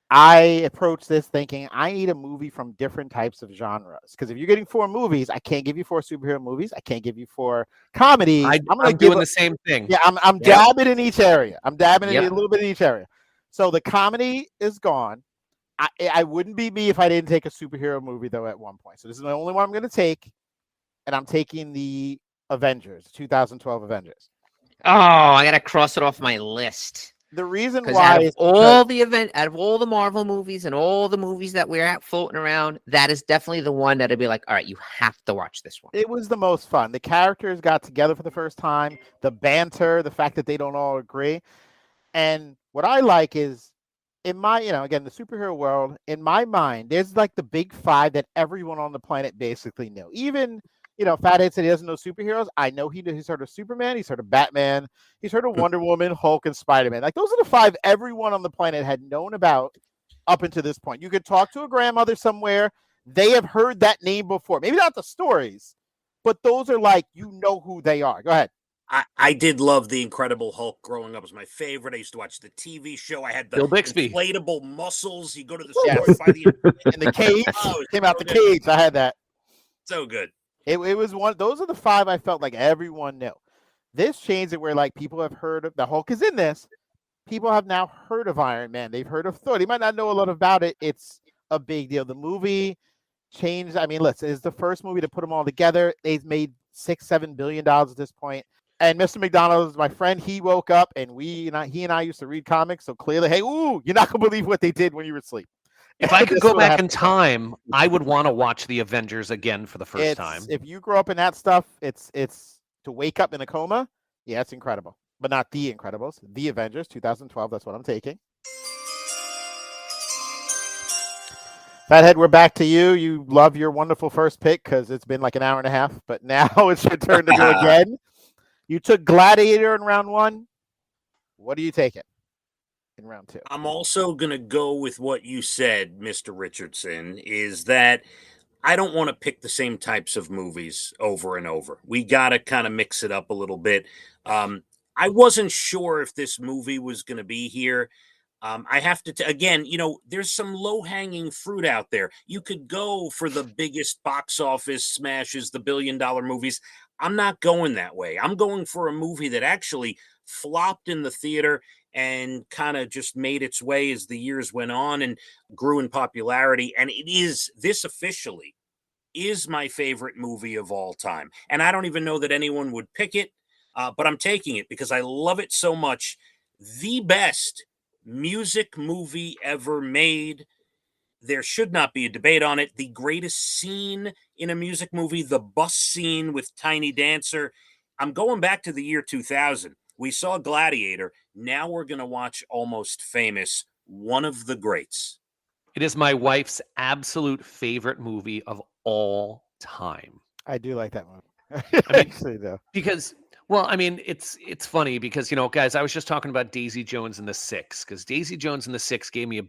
I approached this thinking I need a movie from different types of genres, because if you're getting 4 movies, I can't give you 4 superhero movies. I can't give you 4 comedies. I'm doing the same thing. Yeah, I'm Yeah. dabbing in each area. I'm dabbing in Yep. a little bit in each area. So the comedy is gone. I wouldn't be me if I didn't take a superhero movie though at one point. So this is the only one I'm going to take, and I'm taking the Avengers, 2012 Avengers. Oh, I gotta cross it off my list. The reason Because why out is of all the Marvel movies and all the movies that we're at floating around, that is definitely the one that'd be like, all right, you have to watch this one. it was the most fun. The characters got together for the first time. The banter, the fact that they don't all agree, and what I like is, in my, again, the superhero world, in my mind, there's like the big 5 that everyone on the planet basically knew. Even, Fathead said he doesn't know superheroes. I know he's heard of Superman, he's heard of Batman, he's heard of Wonder Woman, Hulk, and Spider-Man. Like, those are the 5 everyone on the planet had known about up until this point. You could talk to a grandmother somewhere. They have heard that name before. Maybe not the stories, but those are like, who they are. Go ahead. I did love the Incredible Hulk growing up. It was my favorite. I used to watch the TV show. I had the Bill Bixby. inflatable muscles. You go to the Yes. store and buy the In the cage. Oh, Came out so the good. cage. I had that. So good. It was one. Those are the 5 I felt like everyone knew. This changed it where like people have heard of the Hulk is in this. People have now heard of Iron Man. They've heard of Thor. They might not know a lot about it. It's a big deal. The movie changed. I mean, listen, it's the first movie to put them all together. They've made $6-7 billion at this point. And Mr. McDonald is my friend. He woke up, and he and I used to read comics. So clearly, hey, you're not gonna believe what they did when you were asleep. If I could This go will back happen. in time, I would want to watch the Avengers again for the first It's, time. if you grew up in that stuff, it's to wake up in a coma. Yeah, it's incredible, but not the Incredibles. The Avengers, 2012. That's what I'm taking. Fathead, we're back to you. You love your wonderful first pick because it's been like an hour and a half, but now it's your turn to go again. You took Gladiator in round 1. What do you take it in round 2? I'm also going to go with what you said, Mr. Richardson, is that I don't want to pick the same types of movies over and over. We got to kind of mix it up a little bit. I wasn't sure if this movie was going to be here. I have to, again, there's some low-hanging fruit out there. You could go for the biggest box office smashes, the billion-dollar movies. I'm not going that way. I'm going for a movie that actually flopped in the theater and kind of just made its way as the years went on and grew in popularity. And this officially is my favorite movie of all time. And I don't even know that anyone would pick it, but I'm taking it because I love it so much. The best music movie ever made. There should not be a debate on it. The greatest scene in a music movie, the bus scene with Tiny Dancer. I'm going back to the year 2000. We saw Gladiator. Now we're going to watch Almost Famous, one of the greats. It is my wife's absolute favorite movie of all time. I do like that movie. I mean, Actually, though. Because, well, I mean, it's funny because, guys, I was just talking about Daisy Jones and the Six, because Daisy Jones and the Six gave me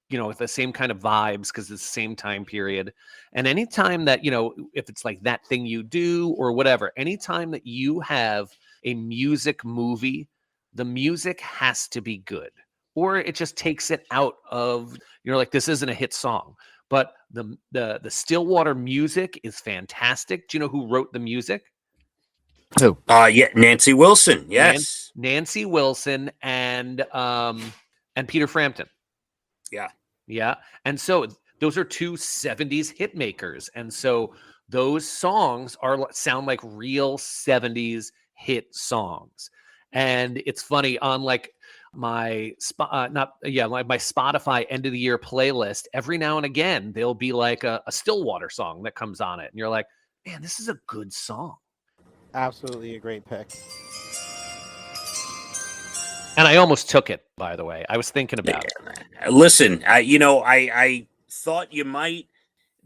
the same kind of vibes because it's the same time period. And anytime that, if it's like That Thing You Do or whatever, anytime that you have a music movie, the music has to be good, or it just takes it out of, like, this isn't a hit song. But the Stillwater music is fantastic. Do you know who wrote the music? Who? Yeah, Nancy Wilson. Yes. Nancy Wilson and Peter Frampton. Yeah. Yeah. And so those are two 70s hit makers. And so those songs sound like real 70s hit songs. And it's funny on like my my Spotify end of the year playlist, every now and again there'll be like a Stillwater song that comes on it. And you're like, man, this is a good song. Absolutely a great pick. And I almost took it, by the way. I was thinking about it. Listen, I thought you might.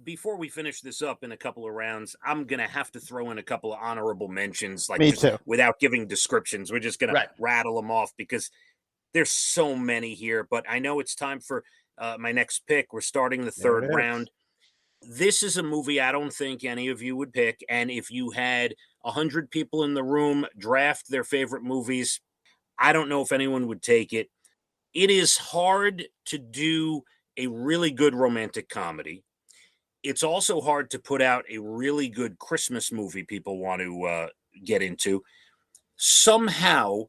Before we finish this up in a couple of rounds, I'm gonna have to throw in a couple of honorable mentions, like Me just too. without giving descriptions. We're just gonna Right. rattle them off because there's so many here. But I know it's time for my next pick. We're starting the There it third is. round. This is a movie I don't think any of you would pick, and if you had 100 people in the room draft their favorite movies, I don't know if anyone would take it. It is hard to do a really good romantic comedy. It's also hard to put out a really good Christmas movie people want to get into. Somehow,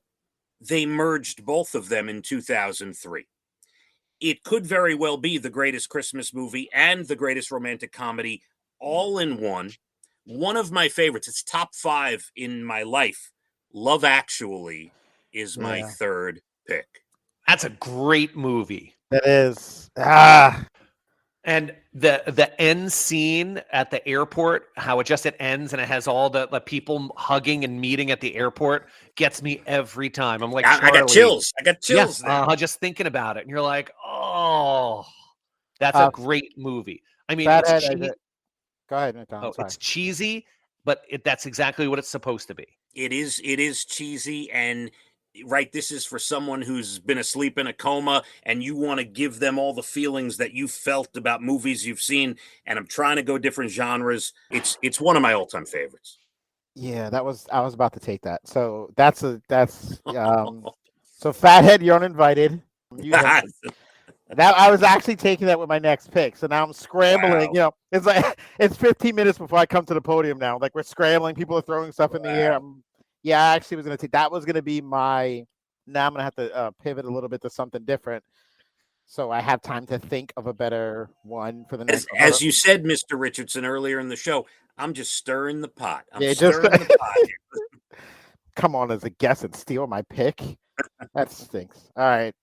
they merged both of them in 2003. It could very well be the greatest Christmas movie and the greatest romantic comedy all in one. One of my favorites, it's top 5 in my life. Love Actually is my third pick. That's a great movie. It is. And the end scene at the airport, how it ends and it has all the people hugging and meeting at the airport, gets me every time. I'm like, I got chills. I got chills. Just thinking about it. And you're like, oh, that's a great movie. I mean, Go ahead, McDonald. it's cheesy, but that's exactly what it's supposed to be. It is cheesy, and right, this is for someone who's been asleep in a coma and you want to give them all the feelings that you felt about movies you've seen, and I'm trying to go different genres. It's one of my all-time favorites. Yeah, I was about to take that. So that's so Phathead, you're uninvited. That I was actually taking that with my next pick. So now I'm scrambling. Wow. It's like it's 15 minutes before I come to the podium now. Like we're scrambling, people are throwing stuff in the air. I actually was going to take that. Was going to be my. Now I'm going to have to pivot a little bit to something different, so I have time to think of a better one for the next. As you said, Mr. Richardson, earlier in the show, I'm just stirring the pot. The pot. Come on, as a guest and steal my pick. That stinks. All right.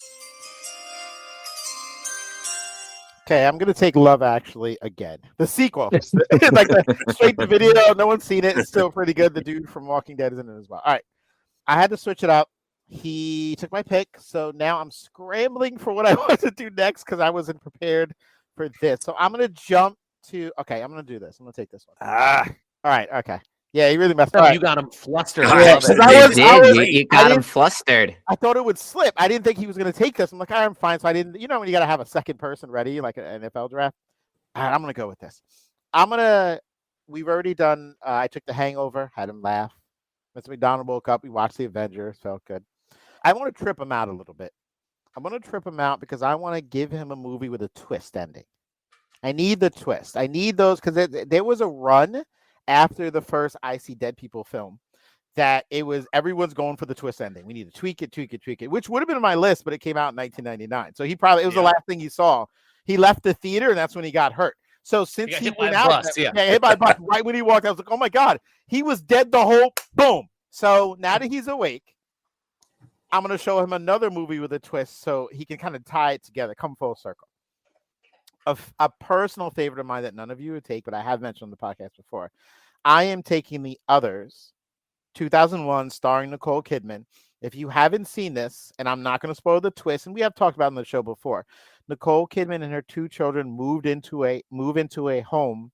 Okay, I'm gonna take Love Actually again. The sequel, like the straight to video. No one's seen it. It's still pretty good. The dude from Walking Dead is in it as well. All right, I had to switch it up. He took my pick, so now I'm scrambling for what I want to do next because I wasn't prepared for this. So I'm gonna jump to. Okay, I'm gonna do this. I'm gonna take this one. All right. Okay. Yeah, he really messed up. You got him flustered. Yeah, you got him flustered. I thought it would slip. I didn't think he was going to take this. I'm like, I'm fine. So I didn't, when you got to have a second person ready, like an NFL draft. All right, I'm going to go with this. We've already done, I took The Hangover, had him laugh. Mr. McDonald woke up. We watched The Avengers, felt good. I want to trip him out a little bit. I'm going to trip him out because I want to give him a movie with a twist ending. I need the twist. I need those because there was a run after the first I See Dead People film that it was everyone's going for the twist ending. We need to tweak it, which would have been on my list, but it came out in 1999. So it was the last thing he saw. He left the theater and that's when he got hurt. So since he went out, hit by a bus right when he walked out, I was like, oh my God, he was dead the whole boom. So now that he's awake, I'm going to show him another movie with a twist so he can kind of tie it together, come full circle. A personal favorite of mine that none of you would take, but I have mentioned on the podcast before. I am taking The Others, 2001, starring Nicole Kidman. If you haven't seen this, and I'm not going to spoil the twist, and we have talked about it on the show before, Nicole Kidman and her 2 children move into a home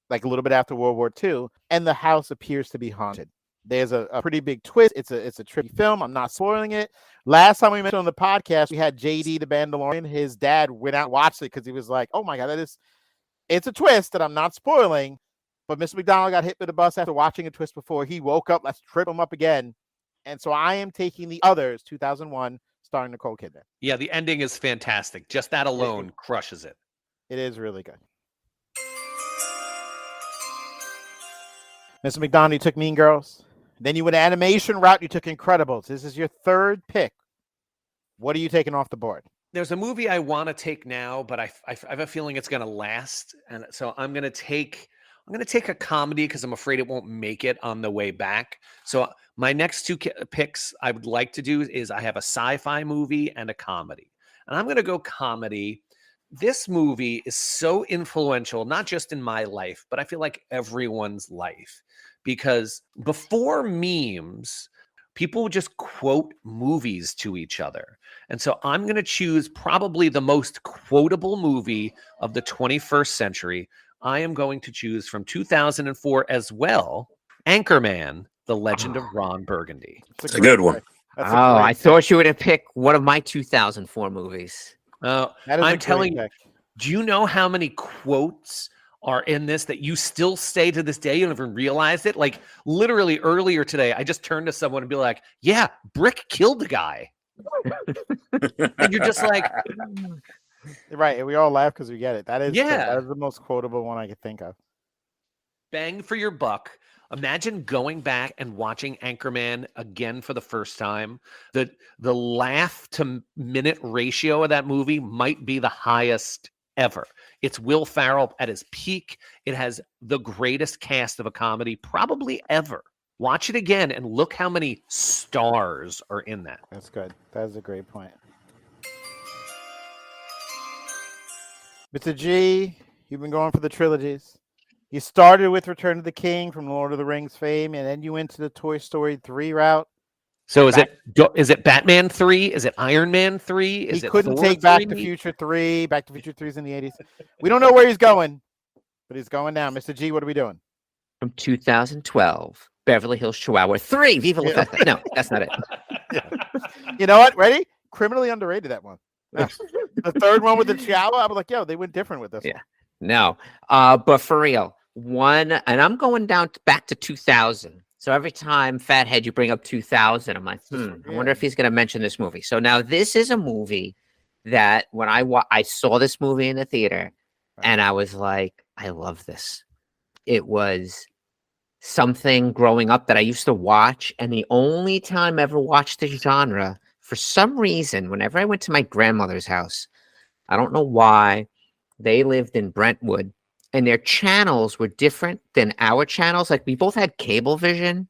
like a little bit after World War II, and the house appears to be haunted. There's a pretty big twist. It's a trippy film. I'm not spoiling it. Last time we mentioned on the podcast, we had JD the Mandalorian. His dad went out and watched it because he was like, oh my God, it's a twist that I'm not spoiling. But Mr. McDonald got hit with a bus after watching a twist before. He woke up. Let's trip him up again. And so I am taking The Others, 2001, starring Nicole Kidman. Yeah, the ending is fantastic. Just that alone crushes it. It is really good. Mr. McDonald, you took Mean Girls. Then you went animation route. You took Incredibles. This is your third pick. What are you taking off the board? there's a movie I want to take now, but I have a feeling it's going to last, and so I'm going to take a comedy because I'm afraid it won't make it on the way back. So my next two picks I would like to do is I have a sci-fi movie and a comedy, and I'm going to go comedy. This movie is so influential, not just in my life, but I feel like everyone's life, because before memes, people would just quote movies to each other. And so I'm going to choose probably the most quotable movie of the 21st century. I am going to choose from 2004 as well, Anchorman, The Legend of Ron Burgundy. It's a good one. That's a Oh, great I thought you would have picked one of my 2004 movies. That is a I'm great telling you, pick. do you know how many quotes are in this that you still say to this day? You don't even realize it. Like literally earlier today, I just turned to someone and be like, yeah, Brick killed the guy. And you're just like, Right, and we all laugh because we get it. That is Yeah. that is the most quotable one I could think of. bang for your buck. Imagine going back and watching Anchorman again for the first time. The laugh to minute ratio of that movie might be the highest ever. It's Will Ferrell at his peak. It has the greatest cast of a comedy probably ever. Watch it again and look how many stars are in that. That's good. That is a great point. Mr. G, you've been going for the trilogies. You started with Return of the King from Lord of the Rings fame, and then you went to the Toy Story 3 route. So is it Batman 3? Is it Iron Man 3? Is He it couldn't Thor take Back 3? to Future 3. Back to Future 3's in the 80s. We don't know where he's going, but he's going now. Mr. G, what are we doing? From 2012, Beverly Hills Chihuahua 3. Viva la Festa. No, that's not it. You know what? Ready? Criminally underrated, that one. The third one with the Chihuahua, I was like, yo, they went different with this Yeah. one. No, but for real, and I'm going back to 2000. So every time Fathead you bring up 2000, I'm like, I wonder if he's going to mention this movie. So now this is a movie that when I saw this movie in the theater, and I was like, I love this. It was something growing up that I used to watch, and the only time I ever watched this genre, for some reason, whenever I went to my grandmother's house, I don't know why, they lived in Brentwood, and their channels were different than our channels. Like we both had Cablevision,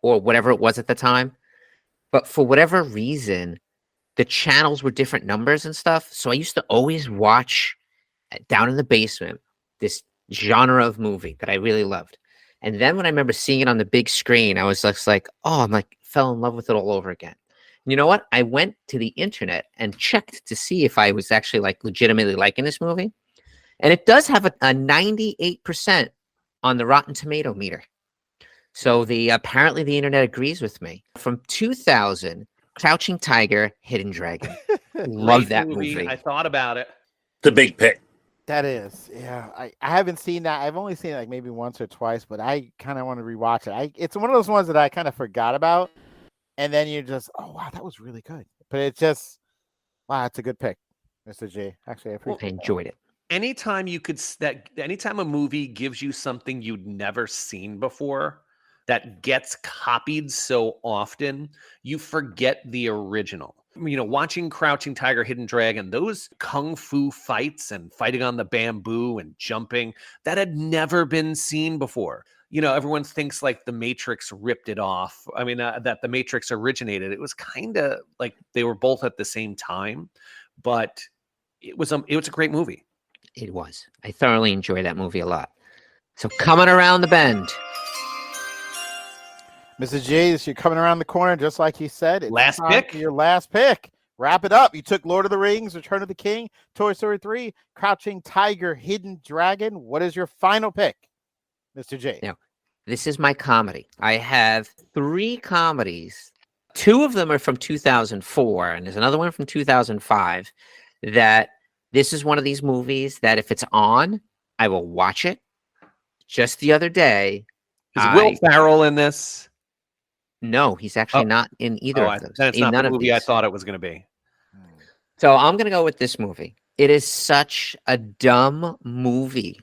or whatever it was at the time. But for whatever reason, the channels were different numbers and stuff. So I used to always watch down in the basement this genre of movie that I really loved. And then when I remember seeing it on the big screen, I was just like, fell in love with it all over again. And you know what? I went to the internet and checked to see if I was actually like legitimately liking this movie. And it does have a 98% on the Rotten Tomato meter. So apparently the internet agrees with me. From 2000, Crouching Tiger, Hidden Dragon. Love Great that movie. I thought about it. The big pick. That is, yeah. I haven't seen that. I've only seen it like maybe once or twice, but I kind of want to rewatch it. It's one of those ones that I kind of forgot about, and then you're just, oh wow, that was really good. But it's just, wow, it's a good pick, Mr. G. Actually, I appreciate I enjoyed it. Anytime anytime a movie gives you something you'd never seen before that gets copied so often, you forget the original. You know, watching Crouching Tiger, Hidden Dragon, those kung fu fights and fighting on the bamboo and jumping, that had never been seen before. You know, everyone thinks like The Matrix ripped it off. I mean, that The Matrix originated. It was kind of like they were both at the same time, but it was a great movie. It was. I thoroughly enjoyed that movie a lot. So coming around the bend. Mrs. J, you're coming around the corner, just like you said. It's Last time pick? for your last pick. Wrap it up. You took Lord of the Rings, Return of the King, Toy Story 3, Crouching Tiger, Hidden Dragon. What is your final pick, Mr. J? Now, this is my comedy. I have 3 comedies. 2 of them are from 2004, and there's another one from 2005 that this is one of these movies that if it's on, I will watch it. Just the other day. Is Will Ferrell in this? No, he's actually not in either of those. Then it's not the movie I thought it was going to be. So I'm going to go with this movie. It is such a dumb movie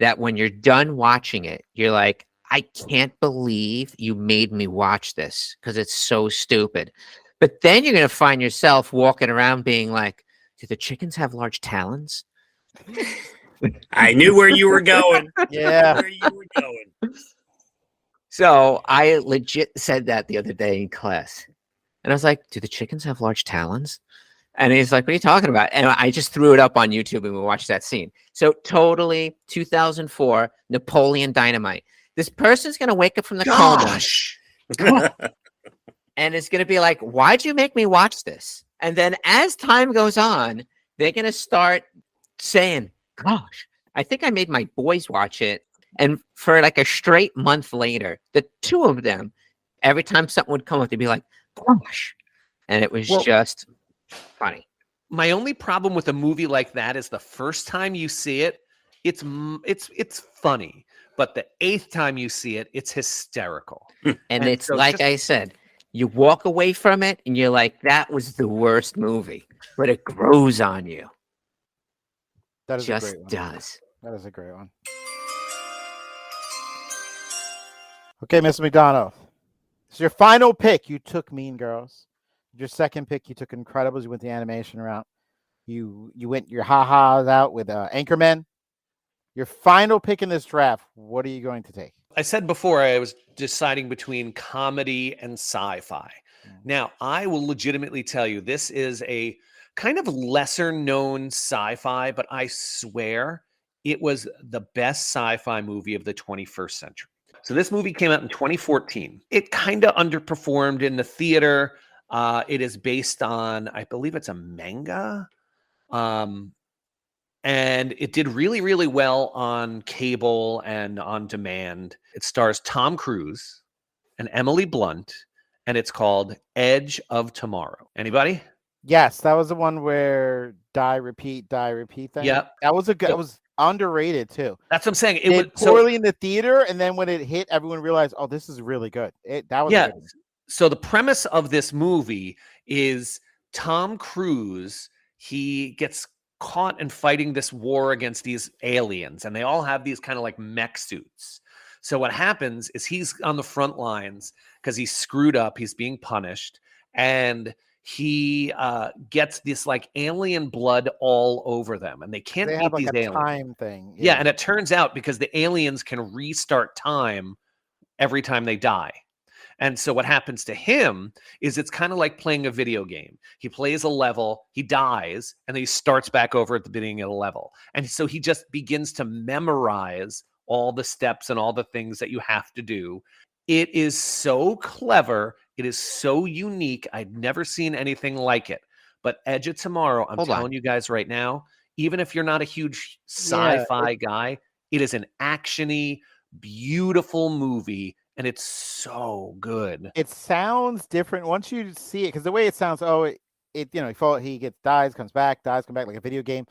that when you're done watching it, you're like, I can't believe you made me watch this because it's so stupid. But then you're going to find yourself walking around being like, do the chickens have large talons? I knew where you were going. Yeah. Where you were going. So I legit said that the other day in class. And I was like, do the chickens have large talons? And he's like, what are you talking about? And I just threw it up on YouTube and we watched that scene. So totally 2004, Napoleon Dynamite. This person's going to wake up from the coma and it's going to be like, why'd you make me watch this? And then as time goes on, they're going to start saying, gosh, I think I made my boys watch it. And for like a straight month later, the two of them, every time something would come up, they'd be like, gosh. And it was just funny. My only problem with a movie like that is the first time you see it, it's funny. But the 8th time you see it, it's hysterical. And it's so like I said, you walk away from it and you're like, that was the worst movie. But it grows on you. That is just a great one. does. That is a great one. Okay, Mr. McDonald. So your final pick, you took Mean Girls. Your second pick, you took Incredibles. You went the animation route. You went your ha-has out with Anchorman. Your final pick in this draft, what are you going to take? I said before I was deciding between comedy and sci-fi. Now, I will legitimately tell you, this is a kind of lesser known sci-fi, but I swear it was the best sci-fi movie of the 21st century. So this movie came out in 2014. It kind of underperformed in the theater. It is based on, I believe it's a manga. And it did really, really well on cable and on demand. It stars Tom Cruise and Emily Blunt, and it's called Edge of Tomorrow. Anybody? Yes, that was the one where die, repeat thing. Yeah. That was a good, it was underrated too. That's what I'm saying. It was poorly in the theater, and then when it hit, everyone realized, oh, this is really good. That was a good one. So the premise of this movie is Tom Cruise, he gets caught and fighting this war against these aliens, and they all have these kind of like mech suits. So what happens is he's on the front lines because he's screwed up, he's being punished, and he gets this like alien blood all over them, and they can't beat like these a aliens. Time thing. Yeah, and it turns out because the aliens can restart time every time they die. And so what happens to him is it's kind of like playing a video game. He plays a level, he dies, and then he starts back over at the beginning of the level. And so he just begins to memorize all the steps and all the things that you have to do. It is so clever. It is so unique. I'd never seen anything like it. But Edge of Tomorrow, I'm telling you guys right now, even if you're not a huge sci-fi guy, it is an actiony, beautiful movie. And it's so good. It sounds different once you see it, because the way it sounds, he dies, comes back, like a video game.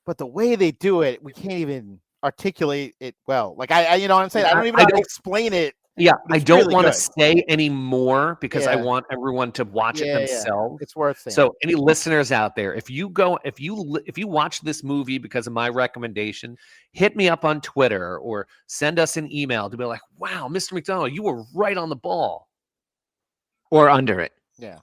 But the way they do it, we can't even articulate it well. Like I you know what I'm saying? I don't even know how to explain it. Yeah, I don't really want to good. say any more because I want everyone to watch it themselves. It's worth saying. So any listeners out there, if you watch this movie because of my recommendation, hit me up on Twitter or send us an email to be like, wow, Mr. McDonald, you were right on the ball. Or under it. Yeah.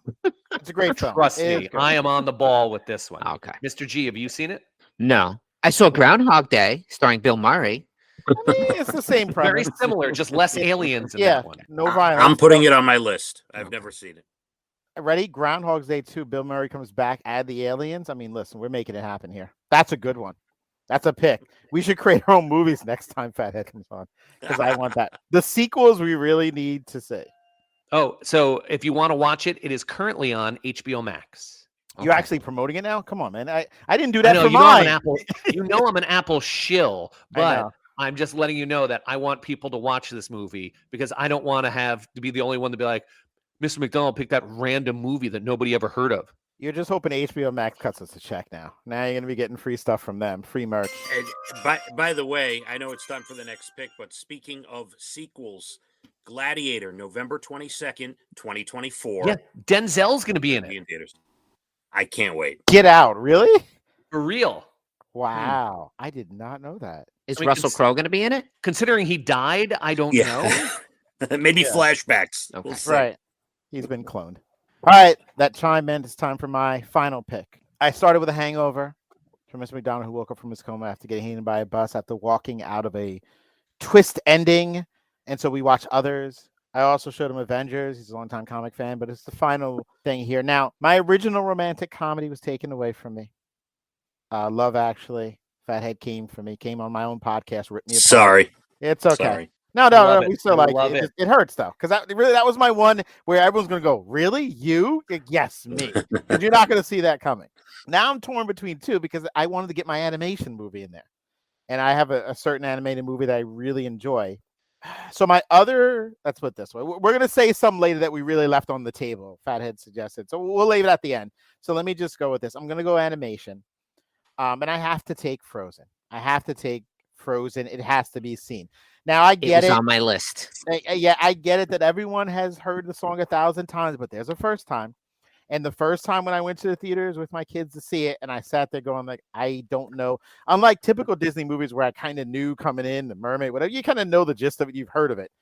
It's a great film. Trust me, I am on the ball with this one. Okay. Mr. G, have you seen it? No. I saw Groundhog Day starring Bill Murray. I mean, it's the same premise. Very similar, just less aliens in that one. No violence. I'm putting it on my list. I've never seen it. Ready? Groundhog's Day 2. Bill Murray comes back, add the aliens. I mean, listen, we're making it happen here. That's a good one. That's a pick. We should create our own movies next time Phathead comes on, because I want that. The sequels we really need to see. Oh, so if you want to watch it, it is currently on HBO Max. You're actually promoting it now? Come on, man. I didn't do that for you mine. I'm an Apple shill, but I'm just letting you know that I want people to watch this movie because I don't want to be the only one to be like, Mr. McDonald picked that random movie that nobody ever heard of. You're just hoping HBO Max cuts us a check now. Now you're going to be getting free stuff from them, free merch. And by the way, I know it's time for the next pick, but speaking of sequels, Gladiator, November 22nd, 2024. Yeah, Denzel's going to be in it. In theaters. I can't wait. Get Out, really? For real. Wow. I did not know that. Is Russell Crowe going to be in it? Considering he died, I don't know. Maybe flashbacks. Okay. We'll see. Right. He's been cloned. All right, that chime in. It's time for my final pick. I started with a hangover from Mr. McDonald, who woke up from his coma after getting hit by a bus after walking out of a twist ending. And so we watched others. I also showed him Avengers. He's a longtime comic fan, but it's the final thing here. Now, my original romantic comedy was taken away from me. Love Actually. Fathead came for me. Came on my own podcast. Ripped me apart. Sorry. It's okay. Sorry. No, love we it. still I like love it. it. It hurts though, because that was my one where everyone's gonna go, really? You? Yes, me. Because you're not gonna see that coming. Now I'm torn between two because I wanted to get my animation movie in there, and I have a certain animated movie that I really enjoy. So my other, let's put it this way, we're gonna say some later that we really left on the table. Fathead suggested, so we'll leave it at the end. So let me just go with this. I'm gonna go animation, and I have to take Frozen. I have to take Frozen. It has to be seen. Now I get It was it. on my list. Yeah, I get it that everyone has heard the song 1,000 times, but there's a first time. And the first time when I went to the theaters with my kids to see it, and I sat there going like, I don't know. Unlike typical Disney movies where I kind of knew coming in, The Mermaid, whatever, you kind of know the gist of it. You've heard of it.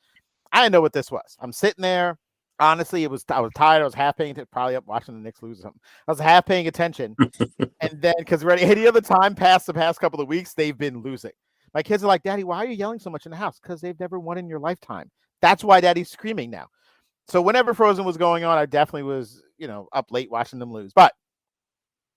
I didn't know what this was. I'm sitting there. Honestly, I was tired. I was half paying attention, probably up watching the Knicks lose or something. I was half paying attention. And then, because any other time past the past couple of weeks, they've been losing. My kids are like, Daddy, why are you yelling so much in the house? Because they've never won in your lifetime. That's why Daddy's screaming now. So whenever Frozen was going on, I definitely was, up late watching them lose. But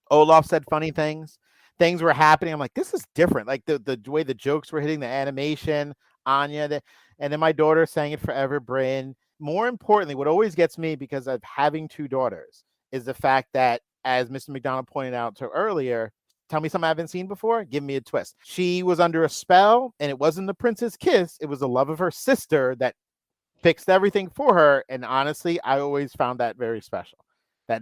Olaf said funny things. Things were happening. I'm like, this is different. Like the way the jokes were hitting, the animation, Anya, and then my daughter sang it forever, Bryn. More importantly, what always gets me because of having two daughters is the fact that, as Mr. McDonald pointed out to earlier, tell me something I haven't seen before, give me a twist. She was under a spell, and it wasn't the prince's kiss. It was the love of her sister that fixed everything for her. And honestly, I always found that very special.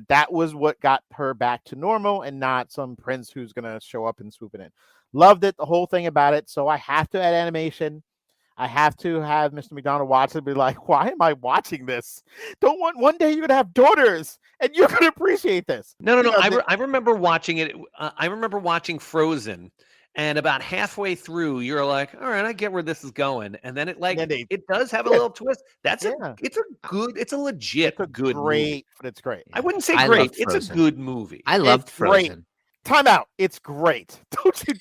That was what got her back to normal and not some prince who's going to show up and swoop it in. Loved it, the whole thing about it. So I have to add animation. I have to have Mr. McDonald watch it and be like, why am I watching this? Don't want one day you're going to have daughters and you're going to appreciate this. No. I remember watching it. I remember watching Frozen, and about halfway through, you're like, all right, I get where this is going. And then it does have a little twist. It's a legit good movie. But it's great. I wouldn't say I great. loved It's a Frozen. good movie. I loved It's great. Frozen. Time out. It's great.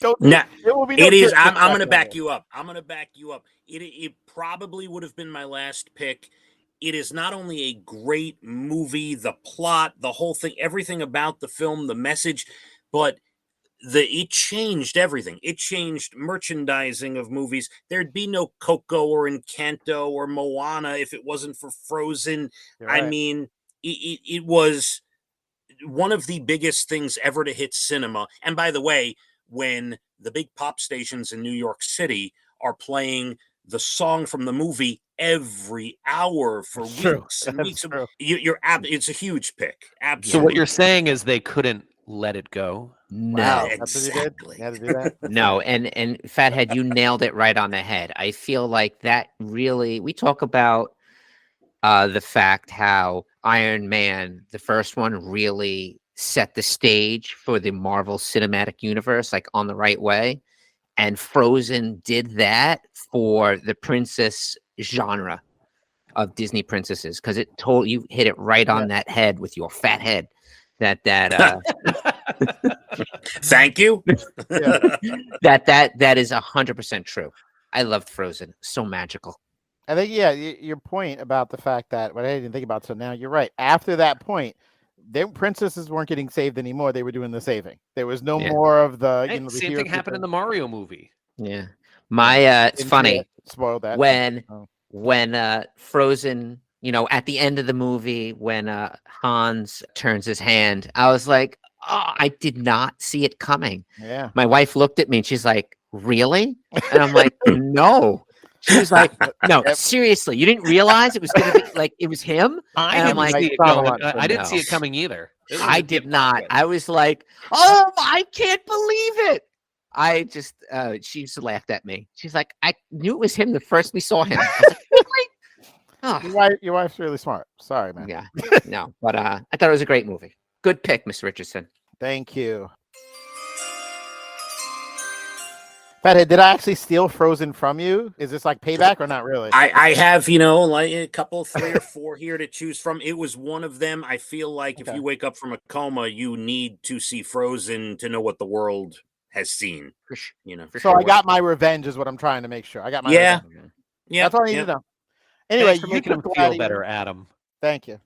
Don't. Nah, There will be no it is. disrespect I'm going to on back it. you up. It probably would have been my last pick. It is not only a great movie, the plot, the whole thing, everything about the film, the message, but it changed everything. It changed merchandising of movies. There'd be no Coco or Encanto or Moana if it wasn't for Frozen. Right. I mean, it was one of the biggest things ever to hit cinema. And by the way, when the big pop stations in New York City are playing the song from the movie every hour for weeks and weeks, it's a huge pick. Absolutely. So what you're saying is they couldn't let it go? No, Wow, that's what you did? You had to do that? no, and Fathead, you nailed it right on the head. I feel like that really. We talk about the fact how Iron Man, the first one, really set the stage for the Marvel Cinematic Universe, like on the right way. And Frozen did that for the princess genre of Disney princesses, because it told you hit it right on that head with your fat head. That Thank you. that is 100% true. I loved Frozen. So magical. I think, your point about the fact that what I didn't think about till now, you're right. After that point, princesses weren't getting saved anymore. They were doing the saving. There was no more of the. Hey, the same thing happened in the Mario movie. Yeah, it's funny. Spoiled that when Frozen. At the end of the movie, when Hans turns his hand, I was like, oh, I did not see it coming. Yeah. My wife looked at me and she's like, really? And I'm like, no. She was like, no, seriously, you didn't realize it was going to be like, it was him? I didn't see it coming either. I did not. I was like, oh, I can't believe it. I just, she just laughed at me. She's like, I knew it was him the first we saw him. I was like, really? Oh. Your wife's really smart. Sorry, man. Yeah, no, but I thought it was a great movie. Good pick, Mr. Richardson. Thank you. Fathead, did I actually steal Frozen from you? Is this like payback or not really? I have, like a couple, 3 or 4 here to choose from. It was one of them. I feel like if Okay. you wake up from a coma, you need to see Frozen to know what the world has seen. For sure. So I got my revenge is what I'm trying to make sure. I got my Yeah. revenge. Yeah. That's all I need to know. Anyway, Thanks for you making him took feel Gladiator. better, Adam. Thank you.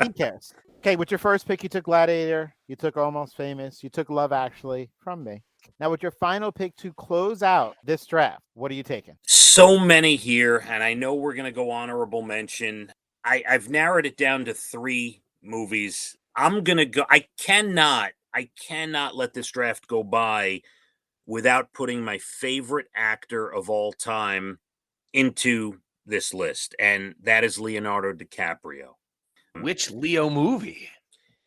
He cares. Okay, with your first pick, you took Gladiator. You took Almost Famous. You took Love Actually from me. Now, with your final pick to close out this draft, what are you taking? So many here, and I know we're gonna go honorable mention. I've narrowed it down to 3 movies. I'm gonna go. I cannot let this draft go by without putting my favorite actor of all time into this list, and that is Leonardo DiCaprio. Which Leo movie?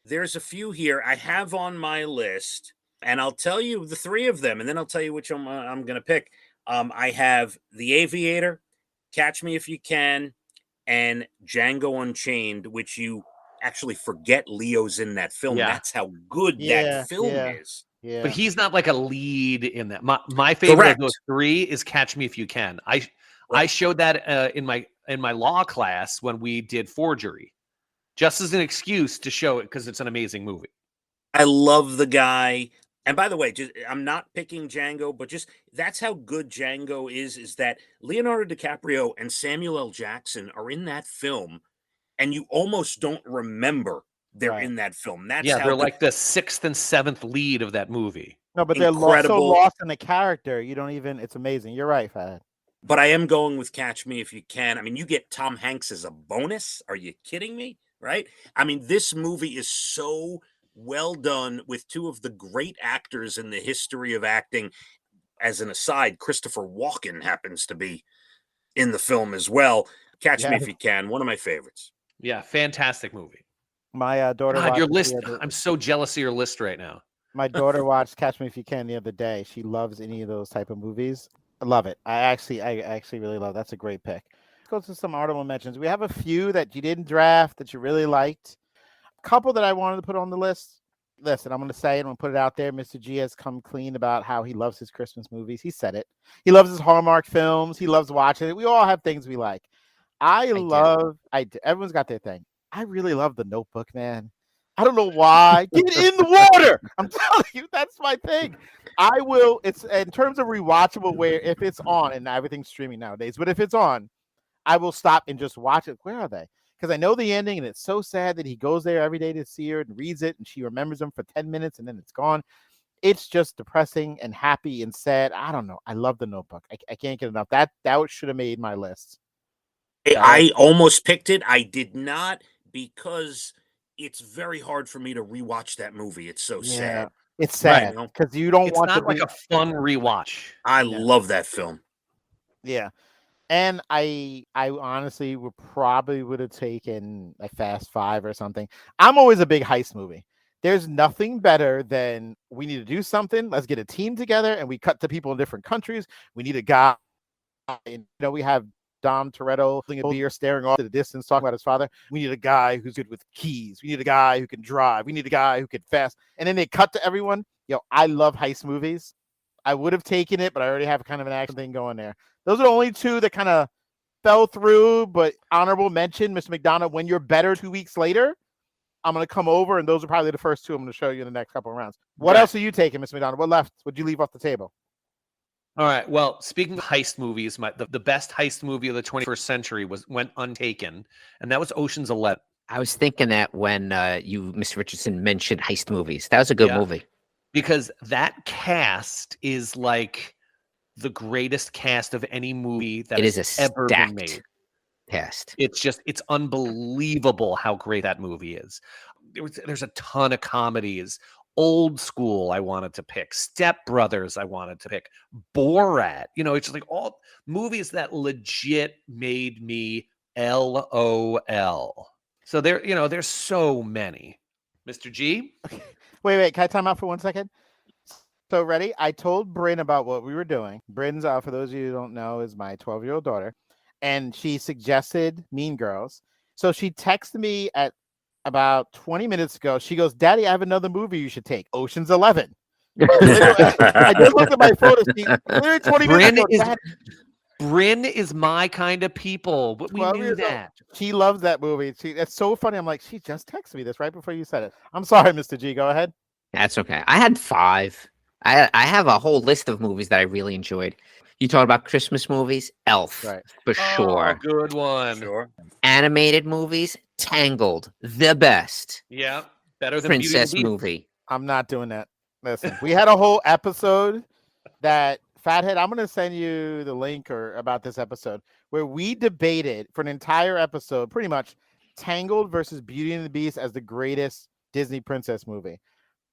There's a few here I have on my list, and I'll tell you the 3 of them, and then I'll tell you which I'm going to pick. I have The Aviator, Catch Me If You Can, and Django Unchained, which you actually forget Leo's in that film. Yeah. That's how good that film is. Yeah. But he's not like a lead in that. My favorite Correct. of those 3 is Catch Me If You Can. I showed that in my law class when we did forgery, just as an excuse to show it because it's an amazing movie. I love the guy. And by the way, I'm not picking Django, but just that's how good Django is that Leonardo DiCaprio and Samuel L. Jackson are in that film, and you almost don't remember they're in that film. That's how they're like the 6th and 7th lead of that movie. No, but they're so incredible. lost in the character. You don't even. It's amazing. You're right, Fathead. But I am going with Catch Me If You Can. I mean, you get Tom Hanks as a bonus. Are you kidding me? Right? I mean, this movie is so well done with 2 of the great actors in the history of acting. As an aside, Christopher Walken happens to be in the film as well. Catch Me If You Can, one of my favorites. Yeah, fantastic movie. My daughter. God, your list. I'm so jealous of your list right now. My daughter watched Catch Me If You Can the other day. She loves any of those type of movies. I love it. I actually really love it. That's a great pick. Let's go to some honorable mentions. We have a few that you didn't draft that you really liked. A couple that I wanted to put on the list. Listen, I'm going to say it. I'm going to put it out there. Mr. G has come clean about how he loves his Christmas movies. He said it. He loves his Hallmark films. He loves watching it. We all have things we like. Everyone's got their thing. I really love The Notebook, man. I don't know why. Get in the water. I'm telling you, that's my thing. I will. It's in terms of rewatchable, where if it's on, and everything's streaming nowadays, but if it's on, I will stop and just watch it. Where are they? Because I know the ending, and it's so sad that he goes there every day to see her and reads it, and she remembers him for 10 minutes, and then it's gone. It's just depressing and happy and sad. I don't know. I love The Notebook. I can't get enough. That should have made my list. I almost picked it. I did not because it's very hard for me to rewatch that movie. It's so sad. It's sad because you don't want to. It's not like a fun rewatch. I love that film. Yeah, and I honestly would have taken a Fast Five or something. I'm always a big heist movie. There's nothing better than we need to do something. Let's get a team together, and we cut to people in different countries. We need a guy. We have Dom Toretto holding a beer, staring off to the distance, talking about his father. We need a guy who's good with keys. We need a guy who can drive. We need a guy who can fast. And then they cut to everyone. I love heist movies. I would have taken it, but I already have kind of an action thing going there. Those are the only 2 that kind of fell through, but honorable mention, Mr. McDonald, when you're better 2 weeks later, I'm going to come over, and those are probably the first 2 I'm going to show you in the next couple of rounds. What else are you taking, Mr. McDonald? What left would you leave off the table? All right. Well, speaking of heist movies, the best heist movie of the 21st century went untaken, and that was Ocean's 11. I was thinking that when you, Mr. Richardson, mentioned heist movies. That was a good movie. Because that cast is like the greatest cast of any movie that has ever been made. Cast. It's unbelievable how great that movie is. There's a ton of comedies. Old School, I wanted to pick. Step Brothers, I wanted to pick. Borat. It's just like all movies that legit made me LOL. So there's so many. Mr. G? Okay. Wait. Can I time out for 1 second? So ready? I told Bryn about what we were doing. Bryn's, for those of you who don't know, is my 12-year-old daughter. And she suggested Mean Girls. So she texted me at about 20 minutes ago. She goes, Daddy, I have another movie you should take. Ocean's 11. I just looked at my photos. Literally 20 Bryn minutes is ago. Bryn is my kind of people, but we 12 knew years old. that. She loves that movie. It's so funny. I'm like, she just texted me this right before you said it. I'm sorry, Mr. G. Go ahead. That's okay. I had 5. I have a whole list of movies that I really enjoyed. You talk about Christmas movies, Elf, Right. for sure. Good one. Sure. Animated movies, Tangled, the best. Yeah, better than Beauty and Princess the Beast. movie. I'm not doing that. Listen, we had a whole episode that Fathead, I'm going to send you the link or about this episode where we debated for an entire episode, pretty much Tangled versus Beauty and the Beast as the greatest Disney princess movie.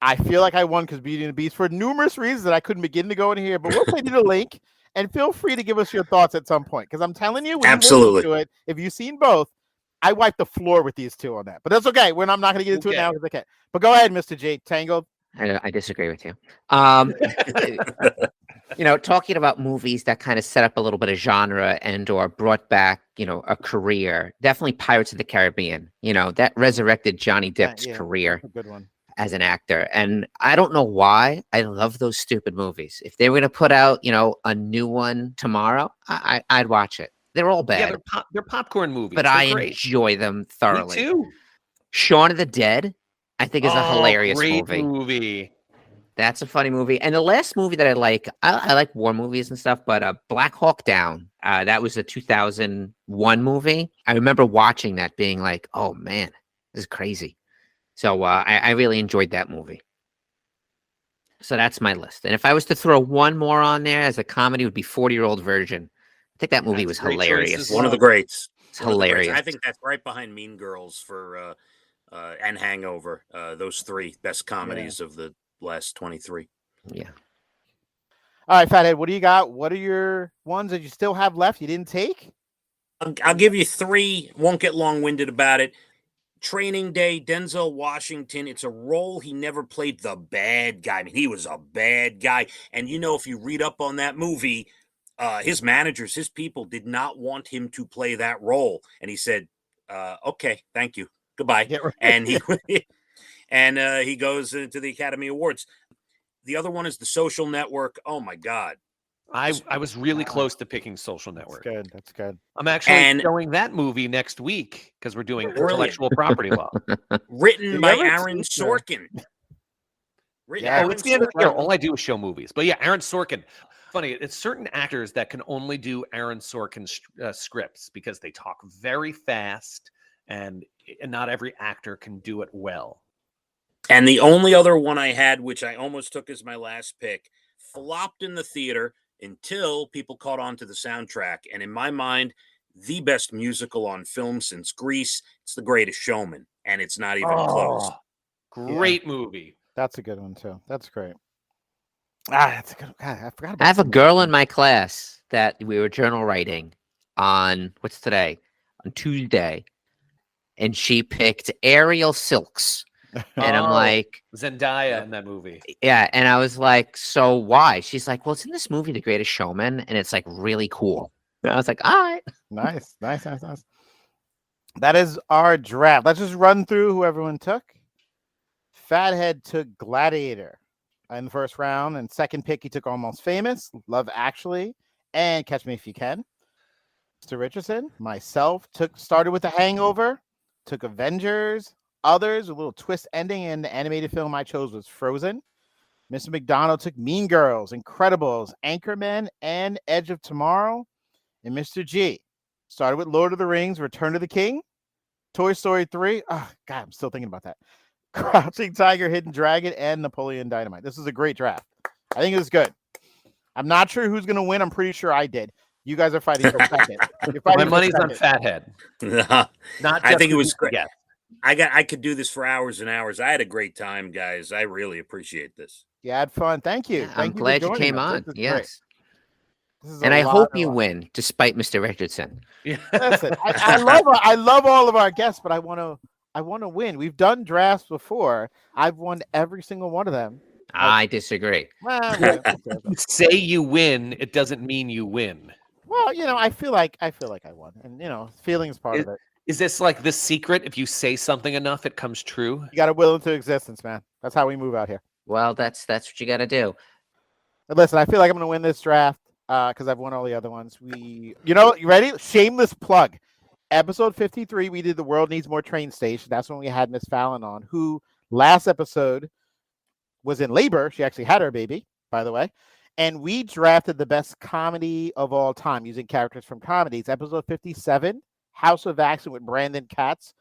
I feel like I won because Beauty and the Beast for numerous reasons that I couldn't begin to go in here, but we'll send you the link and feel free to give us your thoughts at some point. Because I'm telling you, when Absolutely. you listen to it, if you've seen both, I wiped the floor with these two on that. But that's okay. I'm not going to get into it now because I can't. But go ahead, Mr. J. Tangled. I disagree with you. Talking about movies that kind of set up a little bit of genre and or brought back, a career. Definitely Pirates of the Caribbean. That resurrected Johnny Depp's career A good one. as an actor. And I don't know why I love those stupid movies. If they were going to put out, a new one tomorrow, I'd watch it. They're all bad. Yeah, they're popcorn movies. but They're I great. enjoy them thoroughly. Me too. Shaun of the Dead, I think, is a hilarious great movie. That's a funny movie. And the last movie that I like war movies and stuff, but Black Hawk Down, that was a 2001 movie. I remember watching that being like, oh man, this is crazy. So I really enjoyed that movie. So that's my list. And if I was to throw one more on there as a comedy, it would be 40-Year-Old Virgin. I think that movie was great hilarious. choices. One of the greats. It's One of the greats. hilarious. I think that's right behind Mean Girls for and Hangover. Those 3 best comedies of the last 23. Yeah. All right, Fathead, what do you got? What are your ones that you still have left you didn't take? I'll give you 3. Won't get long-winded about it. Training Day, Denzel Washington. It's a role he never played, the bad guy. I mean, he was a bad guy. And if you read up on that movie, his managers, his people did not want him to play that role. And he said, okay, thank you. Goodbye. Yeah, right. And he goes to the Academy Awards. The other one is The Social Network. Oh my God. I was really close to picking Social Network. That's good. I'm actually showing that movie next week because we're doing intellectual property law. Written by ever Aaron seen Sorkin. Yeah. It's the end of the year. All I do is show movies. But yeah, Aaron Sorkin. Funny, it's certain actors that can only do Aaron Sorkin scripts because they talk very fast and not every actor can do it well. And the only other one I had, which I almost took as my last pick, flopped in the theater until people caught on to the soundtrack. And in my mind, the best musical on film since Grease. It's The Greatest Showman. And it's not even close. Great movie. That's a good one, too. That's great. That's a good one. God, I forgot about I have a some of girl those. in my class that we were journal writing on, what's today? On Tuesday. And she picked Aerial Silks. And I'm like, Zendaya in that movie. yeah. And I was like, so why? She's like, well, it's in this movie, The Greatest Showman. And it's like really cool. And I was like, all right. Nice. That is our draft. Let's just run through who everyone took. Fathead took Gladiator in the first round, and second pick he took Almost Famous, Love Actually, and Catch Me If You Can. Mr. Richardson, myself started with The Hangover, took Avengers, Others, a little twist ending, and the animated film I chose was Frozen. Mr. McDonald took Mean Girls, Incredibles, Anchorman, and Edge of Tomorrow. And Mr. G started with Lord of the Rings, Return of the King, Toy Story 3. Oh, God, I'm still thinking about that. Crouching Tiger, Hidden Dragon, and Napoleon Dynamite. This is a great draft. I think it was good. I'm not sure who's going to win. I'm pretty sure I did. You guys are fighting for second. My money's on Fathead. Not I think it was great. Yeah. I could do this for hours and hours. I had a great time, guys. I really appreciate this. You had fun. Thank you. Yeah, I'm Thank for glad you joining came us. on. This is Yes. great. This is And a I lot hope of you fun. win, despite Mr. Richardson. Listen, I love all of our guests, but I want to win. We've done drafts before. I've won every single one of them. I disagree. Well, Say you win, it doesn't mean you win. I feel like I won, and feelings part of it. Is this like the secret? If you say something enough, it comes true. You got to will it to existence, man. That's how we move out here. Well, that's what you got to do. But listen, I feel like I'm going to win this draft because I've won all the other ones. You ready? Shameless plug. Episode 53, we did The World Needs More Train Station. That's when we had Miss Fallon on, who last episode was in labor. She actually had her baby, by the way. And we drafted the best comedy of all time using characters from comedies. Episode 57, House of Action with Brandon Katz.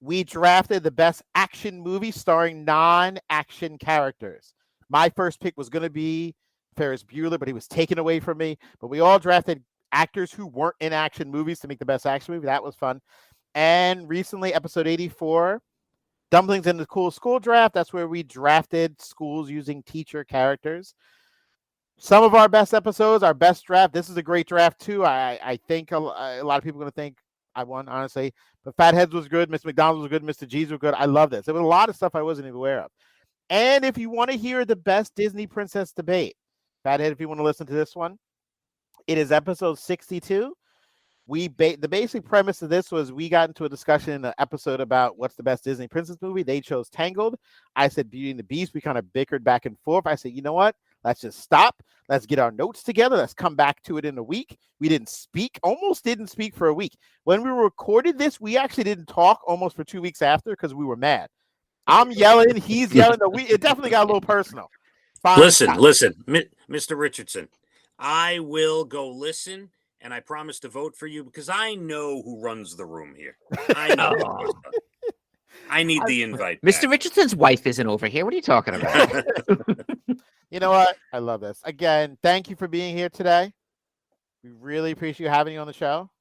We drafted the best action movie starring non-action characters. My first pick was going to be Ferris Bueller, but he was taken away from me. But we all drafted actors who weren't in action movies to make the best action movie. That was fun. And recently, episode 84, Dumplings in the Cool School Draft. That's where we drafted schools using teacher characters. Some of our best episodes, our best draft. This is a great draft, too. I think a lot of people are going to think I won, honestly. But Fatheads was good. Mr. McDonald was good. Mr. G's was good. I love this. There was a lot of stuff I wasn't even aware of. And if you want to hear the best Disney princess debate, Fathead, if you want to listen to this one, it is episode 62. The basic premise of this was we got into a discussion in an episode about what's the best Disney princess movie. They chose Tangled. I said Beauty and the Beast. We kind of bickered back and forth. I said, you know what? Let's just stop. Let's get our notes together. Let's come back to it in a week. We almost didn't speak for a week. When we recorded this, we actually didn't talk almost for 2 weeks after because we were mad. I'm yelling. He's yelling. It definitely got a little personal. Listen, Mr. Richardson, I will go listen, and I promise to vote for you because I know who runs the room here. I know. I need the invite. Mr. Richardson's wife isn't over here. What are you talking about? You know what? I love this. Again, thank you for being here today. We really appreciate you having you on the show.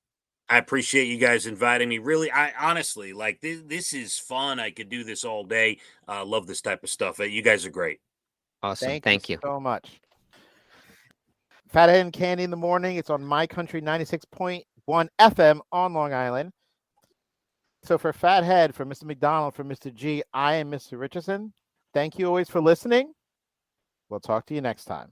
I appreciate you guys inviting me. Really, I honestly like this is fun. I could do this all day. Love this type of stuff. You guys are great. Awesome. Thank you so much. Phathead and Cande in the morning. It's on My Country 96.1 FM on Long Island. So for Phathead, for Mr. McDonald, for Mr. G, I am Mr. Richardson. Thank you always for listening. We'll talk to you next time.